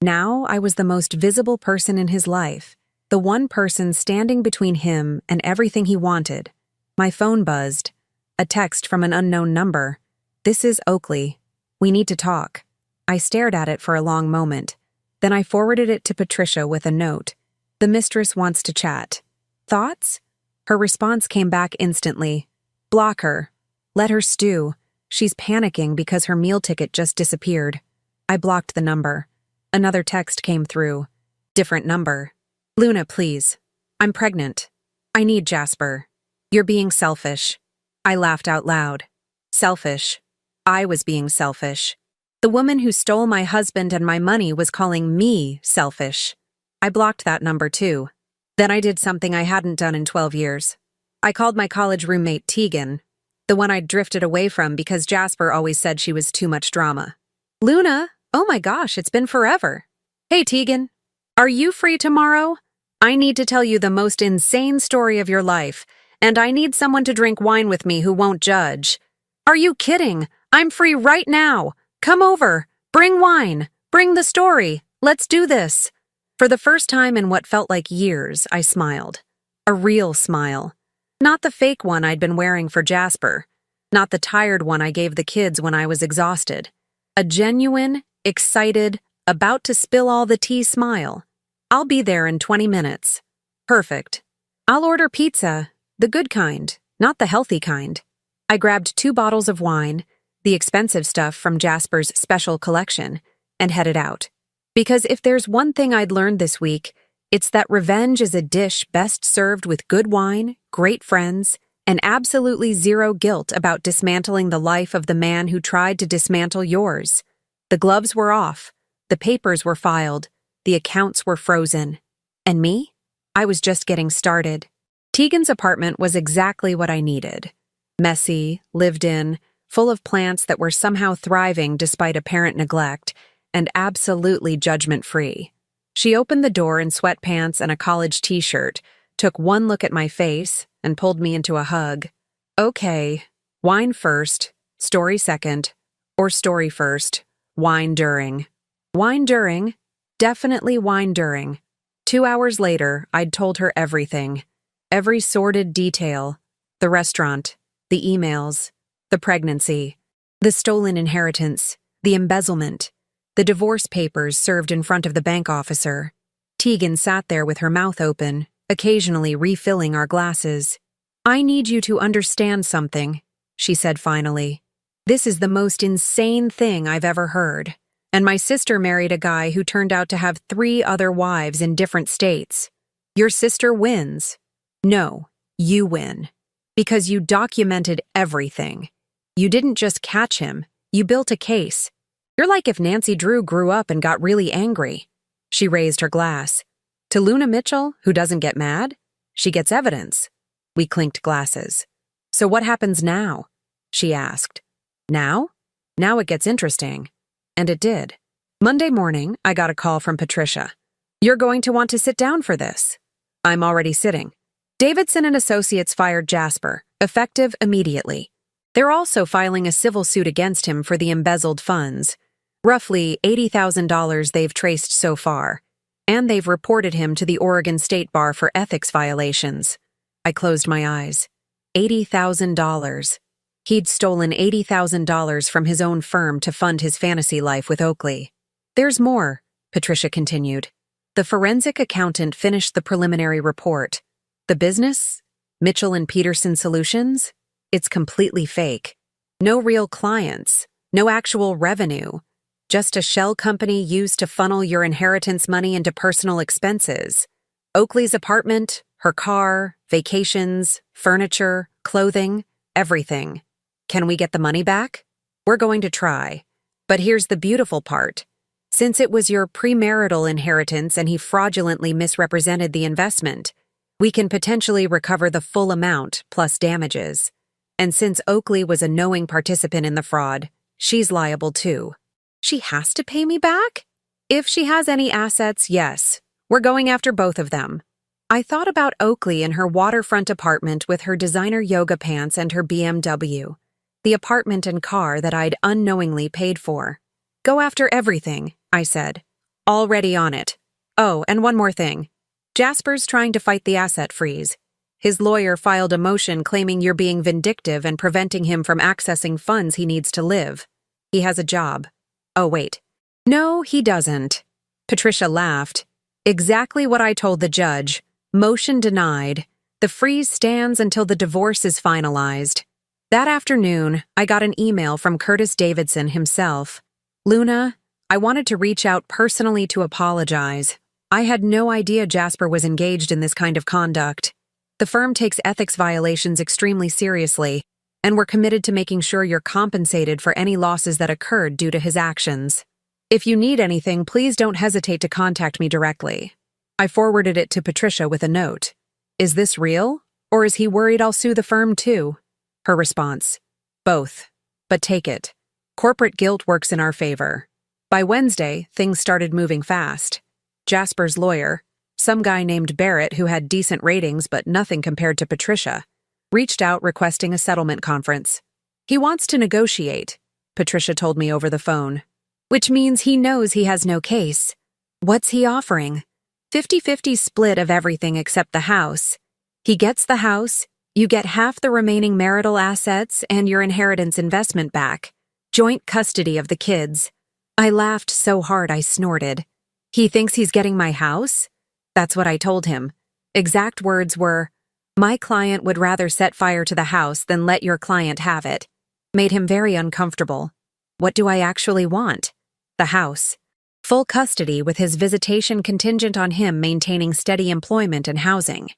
I was the most visible person in his life. The one person standing between him and everything he wanted. My phone buzzed. A text from an unknown number. This is Oakley. We need to talk. I stared at it for a long moment. Then I forwarded it to Patricia with a note. The mistress wants to chat. Thoughts? Her response came back instantly. Block her. Let her stew. She's panicking because her meal ticket just disappeared. I blocked the number. Another text came through. Different number. Luna, please. I'm pregnant. I need Jasper. You're being selfish. I laughed out loud. Selfish. I was being selfish. The woman who stole my husband and my money was calling me selfish. I blocked that number too. Then I did something I hadn't done in 12 years. I called my college roommate Tegan, the one I'd drifted away from because Jasper always said she was too much drama. Luna, oh my gosh, it's been forever. Hey Tegan, are you free tomorrow? I need to tell you the most insane story of your life, and I need someone to drink wine with me who won't judge. Are you kidding? I'm free right now. Come over. Bring wine. Bring the story. Let's do this. For the first time in what felt like years, I smiled. A real smile. Not the fake one I'd been wearing for Jasper. Not the tired one I gave the kids when I was exhausted. A genuine, excited, about to spill all the tea smile. I'll be there in 20 minutes. Perfect. I'll order pizza, the good kind, not the healthy kind. I grabbed 2 bottles of wine, the expensive stuff from Jasper's special collection, and headed out. Because if there's one thing I'd learned this week, it's that revenge is a dish best served with good wine, great friends, and absolutely zero guilt about dismantling the life of the man who tried to dismantle yours. The gloves were off, the papers were filed, the accounts were frozen. And me? I was just getting started. Tegan's apartment was exactly what I needed. Messy, lived in, full of plants that were somehow thriving despite apparent neglect, and absolutely judgment-free. She opened the door in sweatpants and a college t-shirt, took one look at my face, and pulled me into a hug. Okay, wine first, story second, or story first, wine during. Wine during, definitely wine during. 2 hours later, I'd told her everything. Every sordid detail. The restaurant, the emails, the pregnancy, the stolen inheritance, the embezzlement, the divorce papers served in front of the bank officer. Tegan sat there with her mouth open, occasionally refilling our glasses. I need you to understand something, she said finally. This is the most insane thing I've ever heard. And my sister married a guy who turned out to have 3 other wives in different states. Your sister wins. No, you win. Because you documented everything. You didn't just catch him, you built a case. You're like if Nancy Drew grew up and got really angry. She raised her glass. To Luna Mitchell, who doesn't get mad, she gets evidence. We clinked glasses. So what happens now? She asked. Now? Now it gets interesting. And it did. Monday morning, I got a call from Patricia. You're going to want to sit down for this. I'm already sitting. Davidson and Associates fired Jasper, effective immediately. They're also filing a civil suit against him for the embezzled funds. Roughly $80,000 they've traced so far. And they've reported him to the Oregon State Bar for ethics violations. I closed my eyes. $80,000. He'd stolen $80,000 from his own firm to fund his fantasy life with Oakley. There's more, Patricia continued. The forensic accountant finished the preliminary report. The business? Mitchell and Peterson Solutions? It's completely fake. No real clients, no actual revenue. Just a shell company used to funnel your inheritance money into personal expenses. Oakley's apartment, her car, vacations, furniture, clothing, everything. Can we get the money back? We're going to try. But here's the beautiful part. Since it was your premarital inheritance and he fraudulently misrepresented the investment, we can potentially recover the full amount plus damages. And since Oakley was a knowing participant in the fraud, she's liable too. She has to pay me back? If she has any assets, yes. We're going after both of them. I thought about Oakley in her waterfront apartment with her designer yoga pants and her BMW. The apartment and car that I'd unknowingly paid for. Go after everything, I said. Already on it. Oh, and one more thing. Jasper's trying to fight the asset freeze. His lawyer filed a motion claiming you're being vindictive and preventing him from accessing funds he needs to live. He has a job. Oh, wait. No, he doesn't. Patricia laughed. Exactly what I told the judge. Motion denied. The freeze stands until the divorce is finalized. That afternoon, I got an email from Curtis Davidson himself. Luna, I wanted to reach out personally to apologize. I had no idea Jasper was engaged in this kind of conduct. The firm takes ethics violations extremely seriously, and we're committed to making sure you're compensated for any losses that occurred due to his actions. If you need anything, please don't hesitate to contact me directly. I forwarded it to Patricia with a note. Is this real? Or is he worried I'll sue the firm too? Her response. Both. But take it. Corporate guilt works in our favor. By Wednesday, things started moving fast. Jasper's lawyer, some guy named Barrett who had decent ratings but nothing compared to Patricia, reached out requesting a settlement conference. He wants to negotiate, Patricia told me over the phone. Which means he knows he has no case. What's he offering? 50-50 split of everything except the house. He gets the house, you get half the remaining marital assets and your inheritance investment back. Joint custody of the kids. I laughed so hard I snorted. He thinks he's getting my house? That's what I told him. Exact words were, my client would rather set fire to the house than let your client have it. Made him very uncomfortable. What do I actually want? The house. Full custody with his visitation contingent on him maintaining steady employment and housing.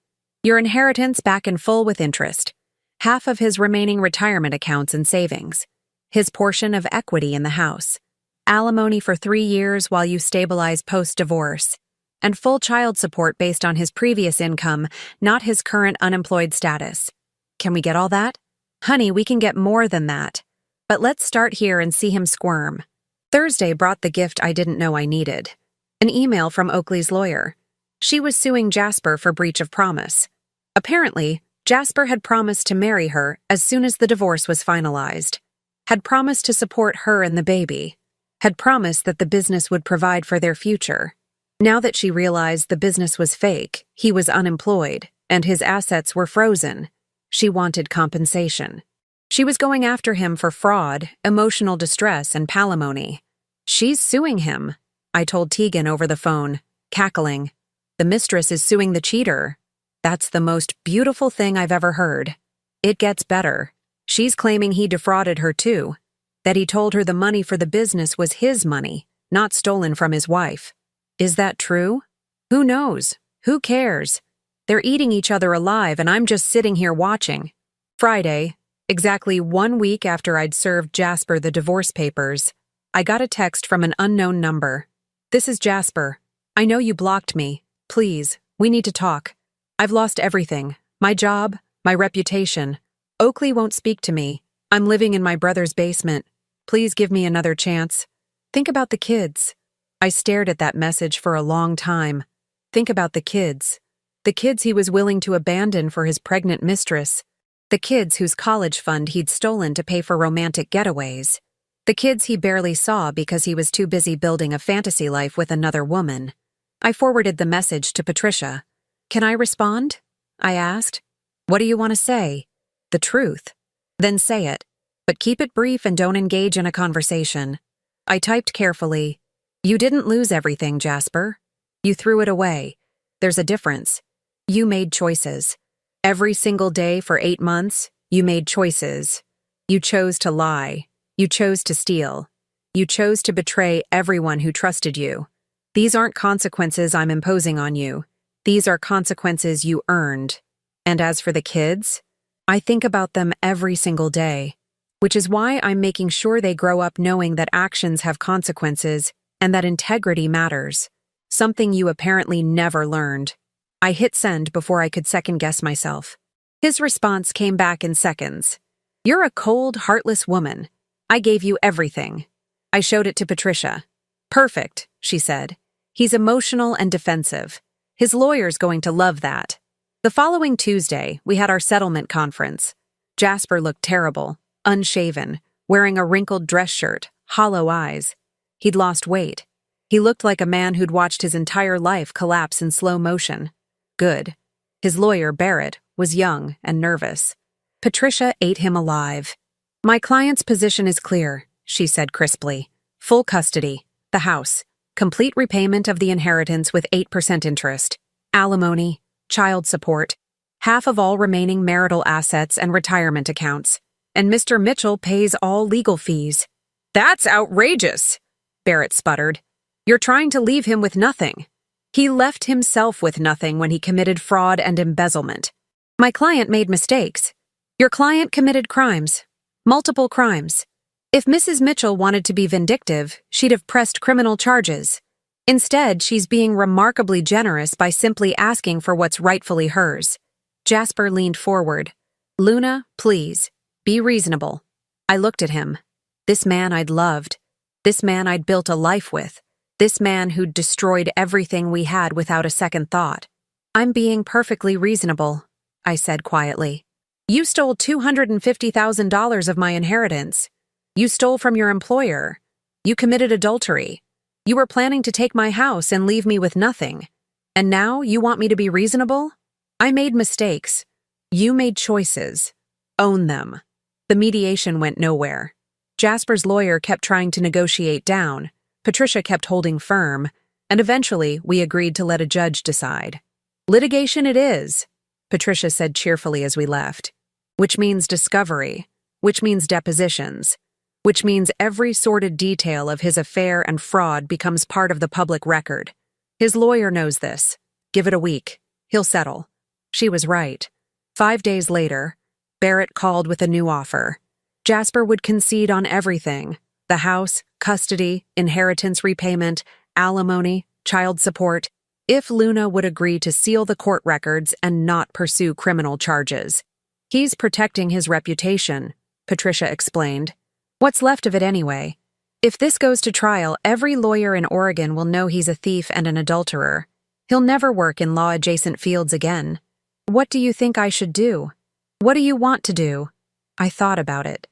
Your inheritance back in full with interest. Half of his remaining retirement accounts and savings. His portion of equity in the house. Alimony for 3 years while you stabilize post-divorce. And full child support based on his previous income, not his current unemployed status. Can we get all that? Honey, we can get more than that. But let's start here and see him squirm. Thursday brought the gift I didn't know I needed. An email from Oakley's lawyer. She was suing Jasper for breach of promise. Apparently, Jasper had promised to marry her as soon as the divorce was finalized. Had promised to support her and the baby. Had promised that the business would provide for their future. Now that she realized the business was fake, he was unemployed, and his assets were frozen, she wanted compensation. She was going after him for fraud, emotional distress, and palimony. She's suing him, I told Tegan over the phone, cackling. The mistress is suing the cheater. That's the most beautiful thing I've ever heard. It gets better. She's claiming he defrauded her too. That he told her the money for the business was his money, not stolen from his wife. Is that true? Who knows? Who cares? They're eating each other alive and I'm just sitting here watching. Friday, exactly 1 week after I'd served Jasper the divorce papers, I got a text from an unknown number. This is Jasper. I know you blocked me. Please, we need to talk. I've lost everything. My job, my reputation. Oakley won't speak to me. I'm living in my brother's basement. Please give me another chance. Think about the kids. I stared at that message for a long time. Think about the kids. The kids he was willing to abandon for his pregnant mistress. The kids whose college fund he'd stolen to pay for romantic getaways. The kids he barely saw because he was too busy building a fantasy life with another woman. I forwarded the message to Patricia. Can I respond? I asked. What do you want to say? The truth. Then say it. But keep it brief and don't engage in a conversation. I typed carefully. You didn't lose everything, Jasper. You threw it away. There's a difference. You made choices. Every single day for 8 months, you made choices. You chose to lie. You chose to steal. You chose to betray everyone who trusted you. These aren't consequences I'm imposing on you. These are consequences you earned. And as for the kids, I think about them every single day, which is why I'm making sure they grow up knowing that actions have consequences and that integrity matters, something you apparently never learned. I hit send before I could second-guess myself. His response came back in seconds. You're a cold, heartless woman. I gave you everything. I showed it to Patricia. Perfect, she said. He's emotional and defensive. His lawyer's going to love that. The following Tuesday, we had our settlement conference. Jasper looked terrible, unshaven, wearing a wrinkled dress shirt, hollow eyes. He'd lost weight. He looked like a man who'd watched his entire life collapse in slow motion. Good. His lawyer, Barrett, was young and nervous. Patricia ate him alive. My client's position is clear, she said crisply. Full custody, the house, complete repayment of the inheritance with 8% interest, alimony, child support, half of all remaining marital assets and retirement accounts, and Mr. Mitchell pays all legal fees. That's outrageous, Barrett sputtered. You're trying to leave him with nothing. He left himself with nothing when he committed fraud and embezzlement. My client made mistakes. Your client committed crimes. Multiple crimes. If Mrs. Mitchell wanted to be vindictive, she'd have pressed criminal charges. Instead, she's being remarkably generous by simply asking for what's rightfully hers. Jasper leaned forward. Luna, please, be reasonable. I looked at him. This man I'd loved. This man I'd built a life with. This man who'd destroyed everything we had without a second thought. I'm being perfectly reasonable, I said quietly. You stole $250,000 of my inheritance. You stole from your employer. You committed adultery. You were planning to take my house and leave me with nothing. And now you want me to be reasonable? I made mistakes. You made choices. Own them. The mediation went nowhere. Jasper's lawyer kept trying to negotiate down. Patricia kept holding firm, and eventually we agreed to let a judge decide. Litigation it is, Patricia said cheerfully as we left. Which means discovery, which means depositions, which means every sordid detail of his affair and fraud becomes part of the public record. His lawyer knows this. Give it a week. He'll settle. She was right. 5 days later, Barrett called with a new offer. Jasper would concede on everything: the house, custody, inheritance repayment, alimony, child support, if Luna would agree to seal the court records and not pursue criminal charges. He's protecting his reputation, Patricia explained. What's left of it anyway? If this goes to trial, every lawyer in Oregon will know he's a thief and an adulterer. He'll never work in law-adjacent fields again. What do you think I should do? What do you want to do? I thought about it.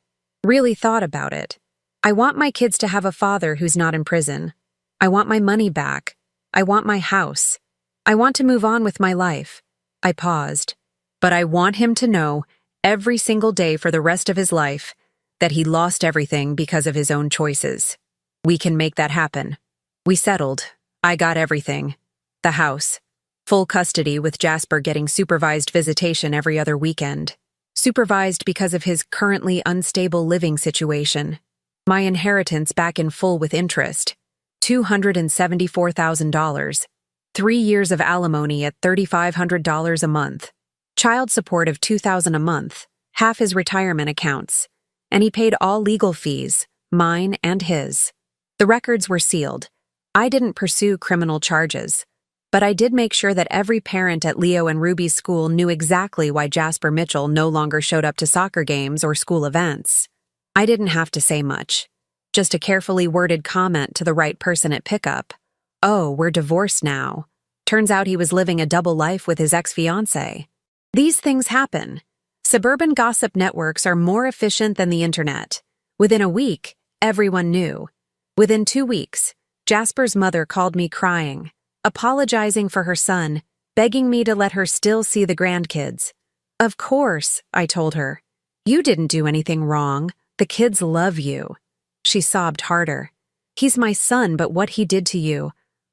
Really thought about it. I want my kids to have a father who's not in prison. I want my money back. I want my house. I want to move on with my life. I paused. But I want him to know, every single day for the rest of his life, that he lost everything because of his own choices. We can make that happen. We settled. I got everything. The house. Full custody with Jasper getting supervised visitation every other weekend. Supervised because of his currently unstable living situation. My inheritance back in full with interest. $274,000. 3 years of alimony at $3,500 a month. Child support of $2,000 a month. Half his retirement accounts. And he paid all legal fees, mine and his. The records were sealed. I didn't pursue criminal charges. But I did make sure that every parent at Leo and Ruby's school knew exactly why Jasper Mitchell no longer showed up to soccer games or school events. I didn't have to say much. Just a carefully worded comment to the right person at pickup. Oh, we're divorced now. Turns out he was living a double life with his ex-fiancée. These things happen. Suburban gossip networks are more efficient than the internet. Within a week, everyone knew. Within 2 weeks, Jasper's mother called me crying, apologizing for her son, begging me to let her still see the grandkids. Of course, I told her. You didn't do anything wrong. The kids love you. She sobbed harder. He's my son, but what he did to you,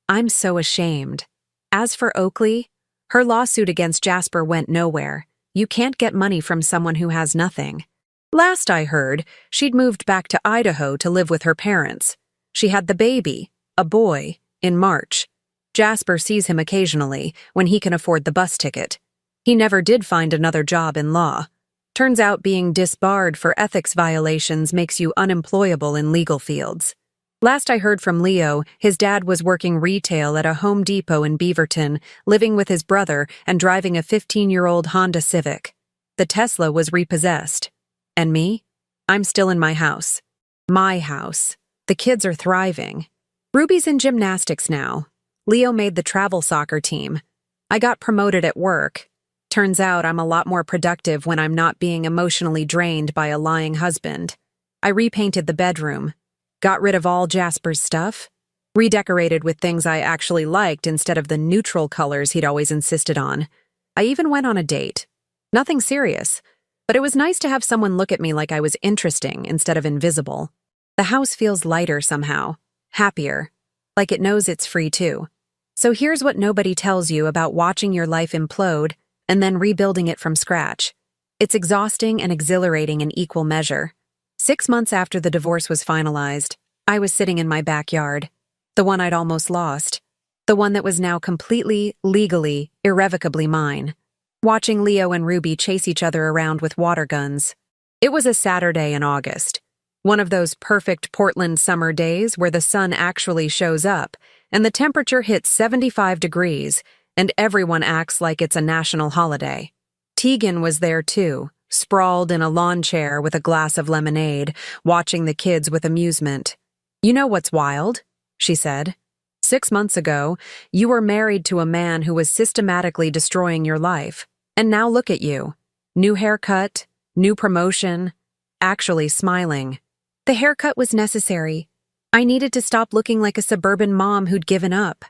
I'm so ashamed. As for Oakley, her lawsuit against Jasper went nowhere. You can't get money from someone who has nothing. Last I heard, she'd moved back to Idaho to live with her parents. She had the baby, a boy, in March. Jasper sees him occasionally, when he can afford the bus ticket. He never did find another job in law. Turns out being disbarred for ethics violations makes you unemployable in legal fields. Last I heard from Leo, his dad was working retail at a Home Depot in Beaverton, living with his brother and driving a 15-year-old Honda Civic. The Tesla was repossessed. And me? I'm still in my house. My house. The kids are thriving. Ruby's in gymnastics now. Leo made the travel soccer team. I got promoted at work. Turns out I'm a lot more productive when I'm not being emotionally drained by a lying husband. I repainted the bedroom. Got rid of all Jasper's stuff. Redecorated with things I actually liked instead of the neutral colors he'd always insisted on. I even went on a date. Nothing serious, but it was nice to have someone look at me like I was interesting instead of invisible. The house feels lighter somehow. Happier. Like it knows it's free too. So here's what nobody tells you about watching your life implode and then rebuilding it from scratch. It's exhausting and exhilarating in equal measure. 6 months after the divorce was finalized, I was sitting in my backyard. The one I'd almost lost. The one that was now completely, legally, irrevocably mine. Watching Leo and Ruby chase each other around with water guns. It was a Saturday in August. One of those perfect Portland summer days where the sun actually shows up and the temperature hits 75 degrees and everyone acts like it's a national holiday. Tegan was there too, sprawled in a lawn chair with a glass of lemonade, watching the kids with amusement. "You know what's wild?" she said. 6 months ago, you were married to a man who was systematically destroying your life. And now look at you. New haircut, new promotion, actually smiling. The haircut was necessary. I needed to stop looking like a suburban mom who'd given up.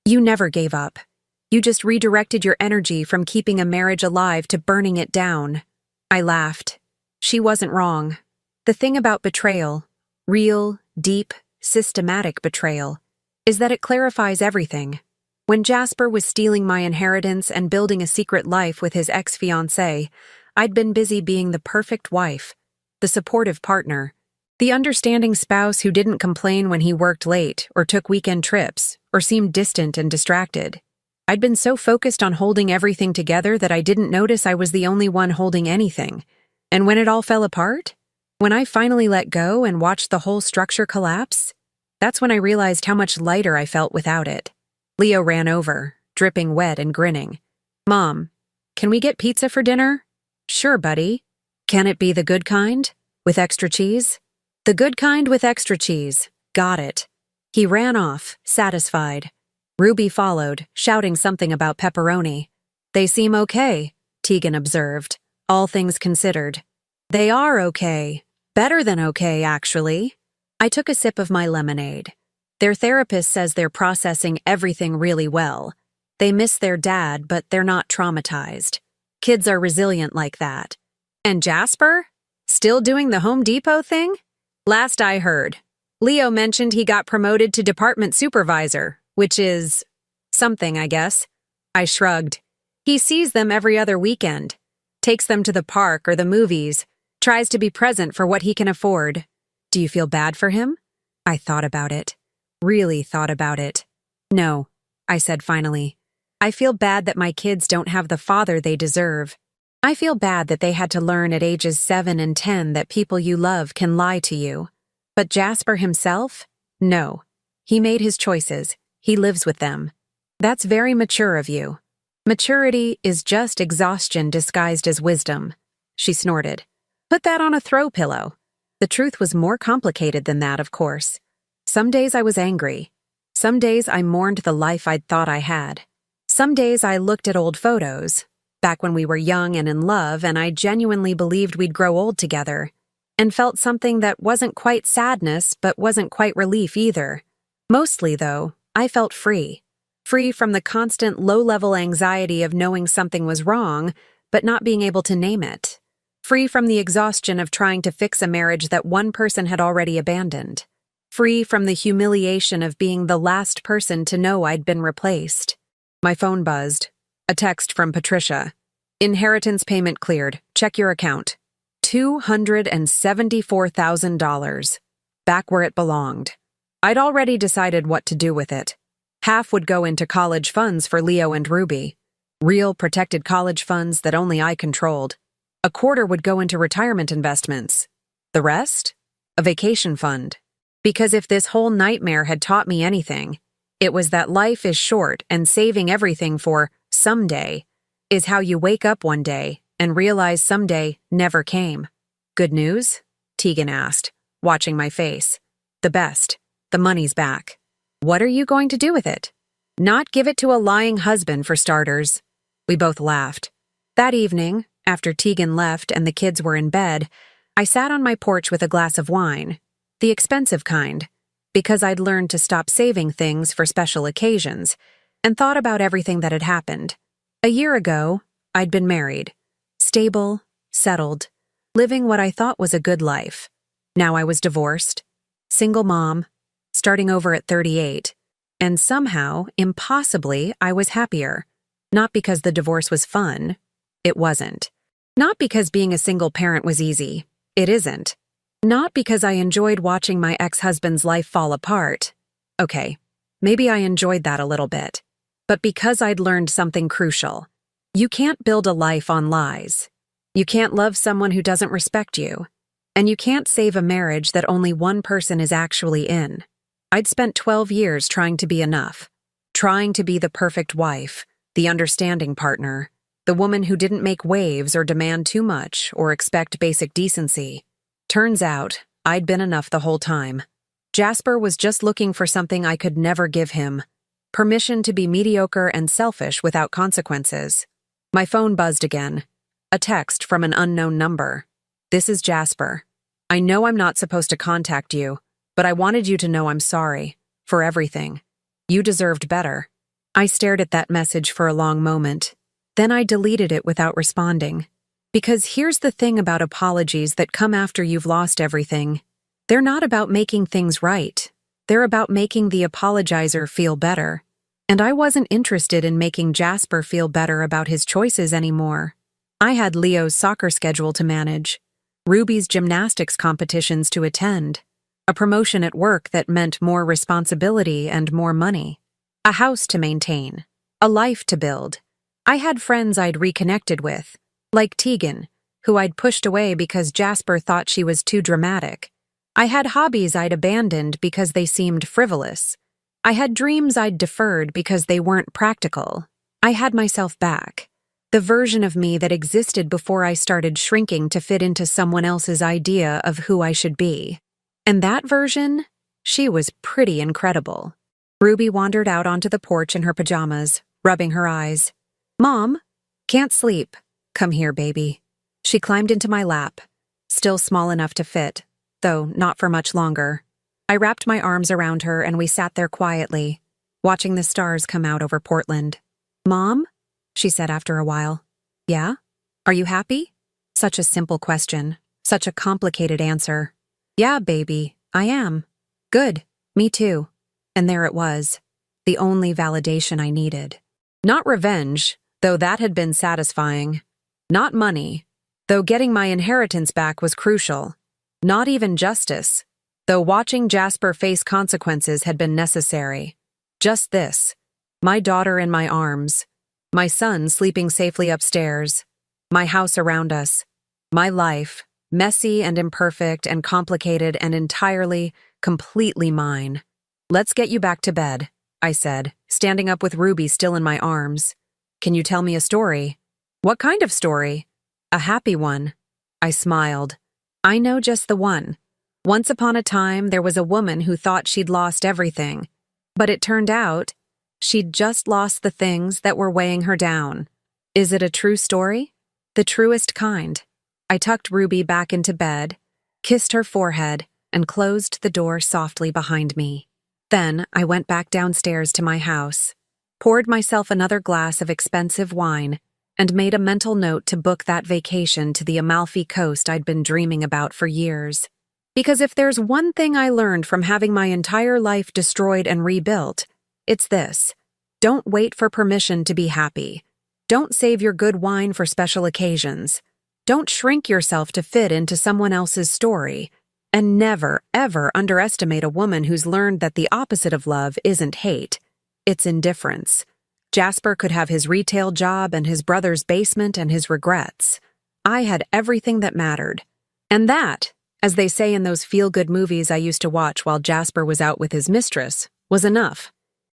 You never gave up. You just redirected your energy from keeping a marriage alive to burning it down. I laughed. She wasn't wrong. The thing about betrayal, real, deep, systematic betrayal, is that it clarifies everything. When Jasper was stealing my inheritance and building a secret life with his ex-fiancée, I'd been busy being the perfect wife, the supportive partner, the understanding spouse who didn't complain when he worked late or took weekend trips or seemed distant and distracted. I'd been so focused on holding everything together that I didn't notice I was the only one holding anything. And when it all fell apart, when I finally let go and watched the whole structure collapse, that's when I realized how much lighter I felt without it. Leo ran over, dripping wet and grinning. "Mom, can we get pizza for dinner?" "Sure, buddy. Can it be the good kind? With extra cheese?" "The good kind with extra cheese. Got it." He ran off, satisfied. Ruby followed, shouting something about pepperoni. "They seem okay," Tegan observed, all things considered. "They are okay. Better than okay, actually." I took a sip of my lemonade. Their therapist says they're processing everything really well. They miss their dad, but they're not traumatized. Kids are resilient like that. And Jasper? Still doing the Home Depot thing? Last I heard, Leo mentioned he got promoted to department supervisor, which is something, I guess. I shrugged. He sees them every other weekend, takes them to the park or the movies, tries to be present for what he can afford. Do you feel bad for him? I thought about it. Really thought about it. No, I said finally. I feel bad that my kids don't have the father they deserve. I feel bad that they had to learn at ages 7 and 10 that people you love can lie to you. But Jasper himself? No. He made his choices. He lives with them. That's very mature of you. Maturity is just exhaustion disguised as wisdom. She snorted. Put that on a throw pillow. The truth was more complicated than that, of course. Some days I was angry. Some days I mourned the life I'd thought I had. Some days I looked at old photos, back when we were young and in love, and I genuinely believed we'd grow old together, and felt something that wasn't quite sadness but wasn't quite relief either. Mostly, though, I felt free. Free from the constant low-level anxiety of knowing something was wrong, but not being able to name it. Free from the exhaustion of trying to fix a marriage that one person had already abandoned. Free from the humiliation of being the last person to know I'd been replaced. My phone buzzed. A text from Patricia. Inheritance payment cleared. Check your account. $274,000. Back where it belonged. I'd already decided what to do with it. Half would go into college funds for Leo and Ruby. Real protected college funds that only I controlled. A quarter would go into retirement investments. The rest? A vacation fund. Because if this whole nightmare had taught me anything, it was that life is short and saving everything for someday is how you wake up one day and realize someday never came. Good news? Tegan asked, watching my face. The best. The money's back. What are you going to do with it? Not give it to a lying husband, for starters. We both laughed. That evening, after Tegan left and the kids were in bed, I sat on my porch with a glass of wine, the expensive kind, because I'd learned to stop saving things for special occasions, and thought about everything that had happened. A year ago, I'd been married, stable, settled, living what I thought was a good life. Now I was divorced, single mom, starting over at 38, and somehow, impossibly, I was happier. Not because the divorce was fun. It wasn't. Not because being a single parent was easy. It isn't. Not because I enjoyed watching my ex-husband's life fall apart. Okay, maybe I enjoyed that a little bit. But because I'd learned something crucial. You can't build a life on lies. You can't love someone who doesn't respect you. And you can't save a marriage that only one person is actually in. I'd spent 12 years trying to be enough. Trying to be the perfect wife, the understanding partner, the woman who didn't make waves or demand too much or expect basic decency. Turns out, I'd been enough the whole time. Jasper was just looking for something I could never give him. Permission to be mediocre and selfish without consequences. My phone buzzed again. A text from an unknown number. This is Jasper. I know I'm not supposed to contact you, but I wanted you to know I'm sorry. For everything. You deserved better. I stared at that message for a long moment. Then I deleted it without responding. Because here's the thing about apologies that come after you've lost everything. They're not about making things right. They're about making the apologizer feel better. And I wasn't interested in making Jasper feel better about his choices anymore. I had Leo's soccer schedule to manage, Ruby's gymnastics competitions to attend, a promotion at work that meant more responsibility and more money, a house to maintain, a life to build. I had friends I'd reconnected with, like Tegan, who I'd pushed away because Jasper thought she was too dramatic. I had hobbies I'd abandoned because they seemed frivolous. I had dreams I'd deferred because they weren't practical. I had myself back. The version of me that existed before I started shrinking to fit into someone else's idea of who I should be. And that version? She was pretty incredible. Ruby wandered out onto the porch in her pajamas, rubbing her eyes. Mom, can't sleep. Come here, baby. She climbed into my lap, still small enough to fit, though not for much longer. I wrapped my arms around her and we sat there quietly, watching the stars come out over Portland. Mom? She said after a while. Yeah? Are you happy? Such a simple question, such a complicated answer. Yeah, baby, I am. Good, me too. And there it was, the only validation I needed. Not revenge, though that had been satisfying. Not money, though getting my inheritance back was crucial. Not even justice, though watching Jasper face consequences had been necessary. Just this, my daughter in my arms, my son sleeping safely upstairs, my house around us, my life, messy and imperfect and complicated and entirely, completely mine. Let's get you back to bed, I said, standing up with Ruby still in my arms. Can you tell me a story? What kind of story? A happy one. I smiled. I know just the one. Once upon a time, there was a woman who thought she'd lost everything. But it turned out, she'd just lost the things that were weighing her down. Is it a true story? The truest kind. I tucked Ruby back into bed, kissed her forehead, and closed the door softly behind me. Then I went back downstairs to my house, poured myself another glass of expensive wine, and made a mental note to book that vacation to the Amalfi Coast I'd been dreaming about for years. Because if there's one thing I learned from having my entire life destroyed and rebuilt, it's this: don't wait for permission to be happy. Don't save your good wine for special occasions. Don't shrink yourself to fit into someone else's story. And never, ever underestimate a woman who's learned that the opposite of love isn't hate, it's indifference. Jasper could have his retail job and his brother's basement and his regrets. I had everything that mattered. And that, as they say in those feel-good movies I used to watch while Jasper was out with his mistress, was enough.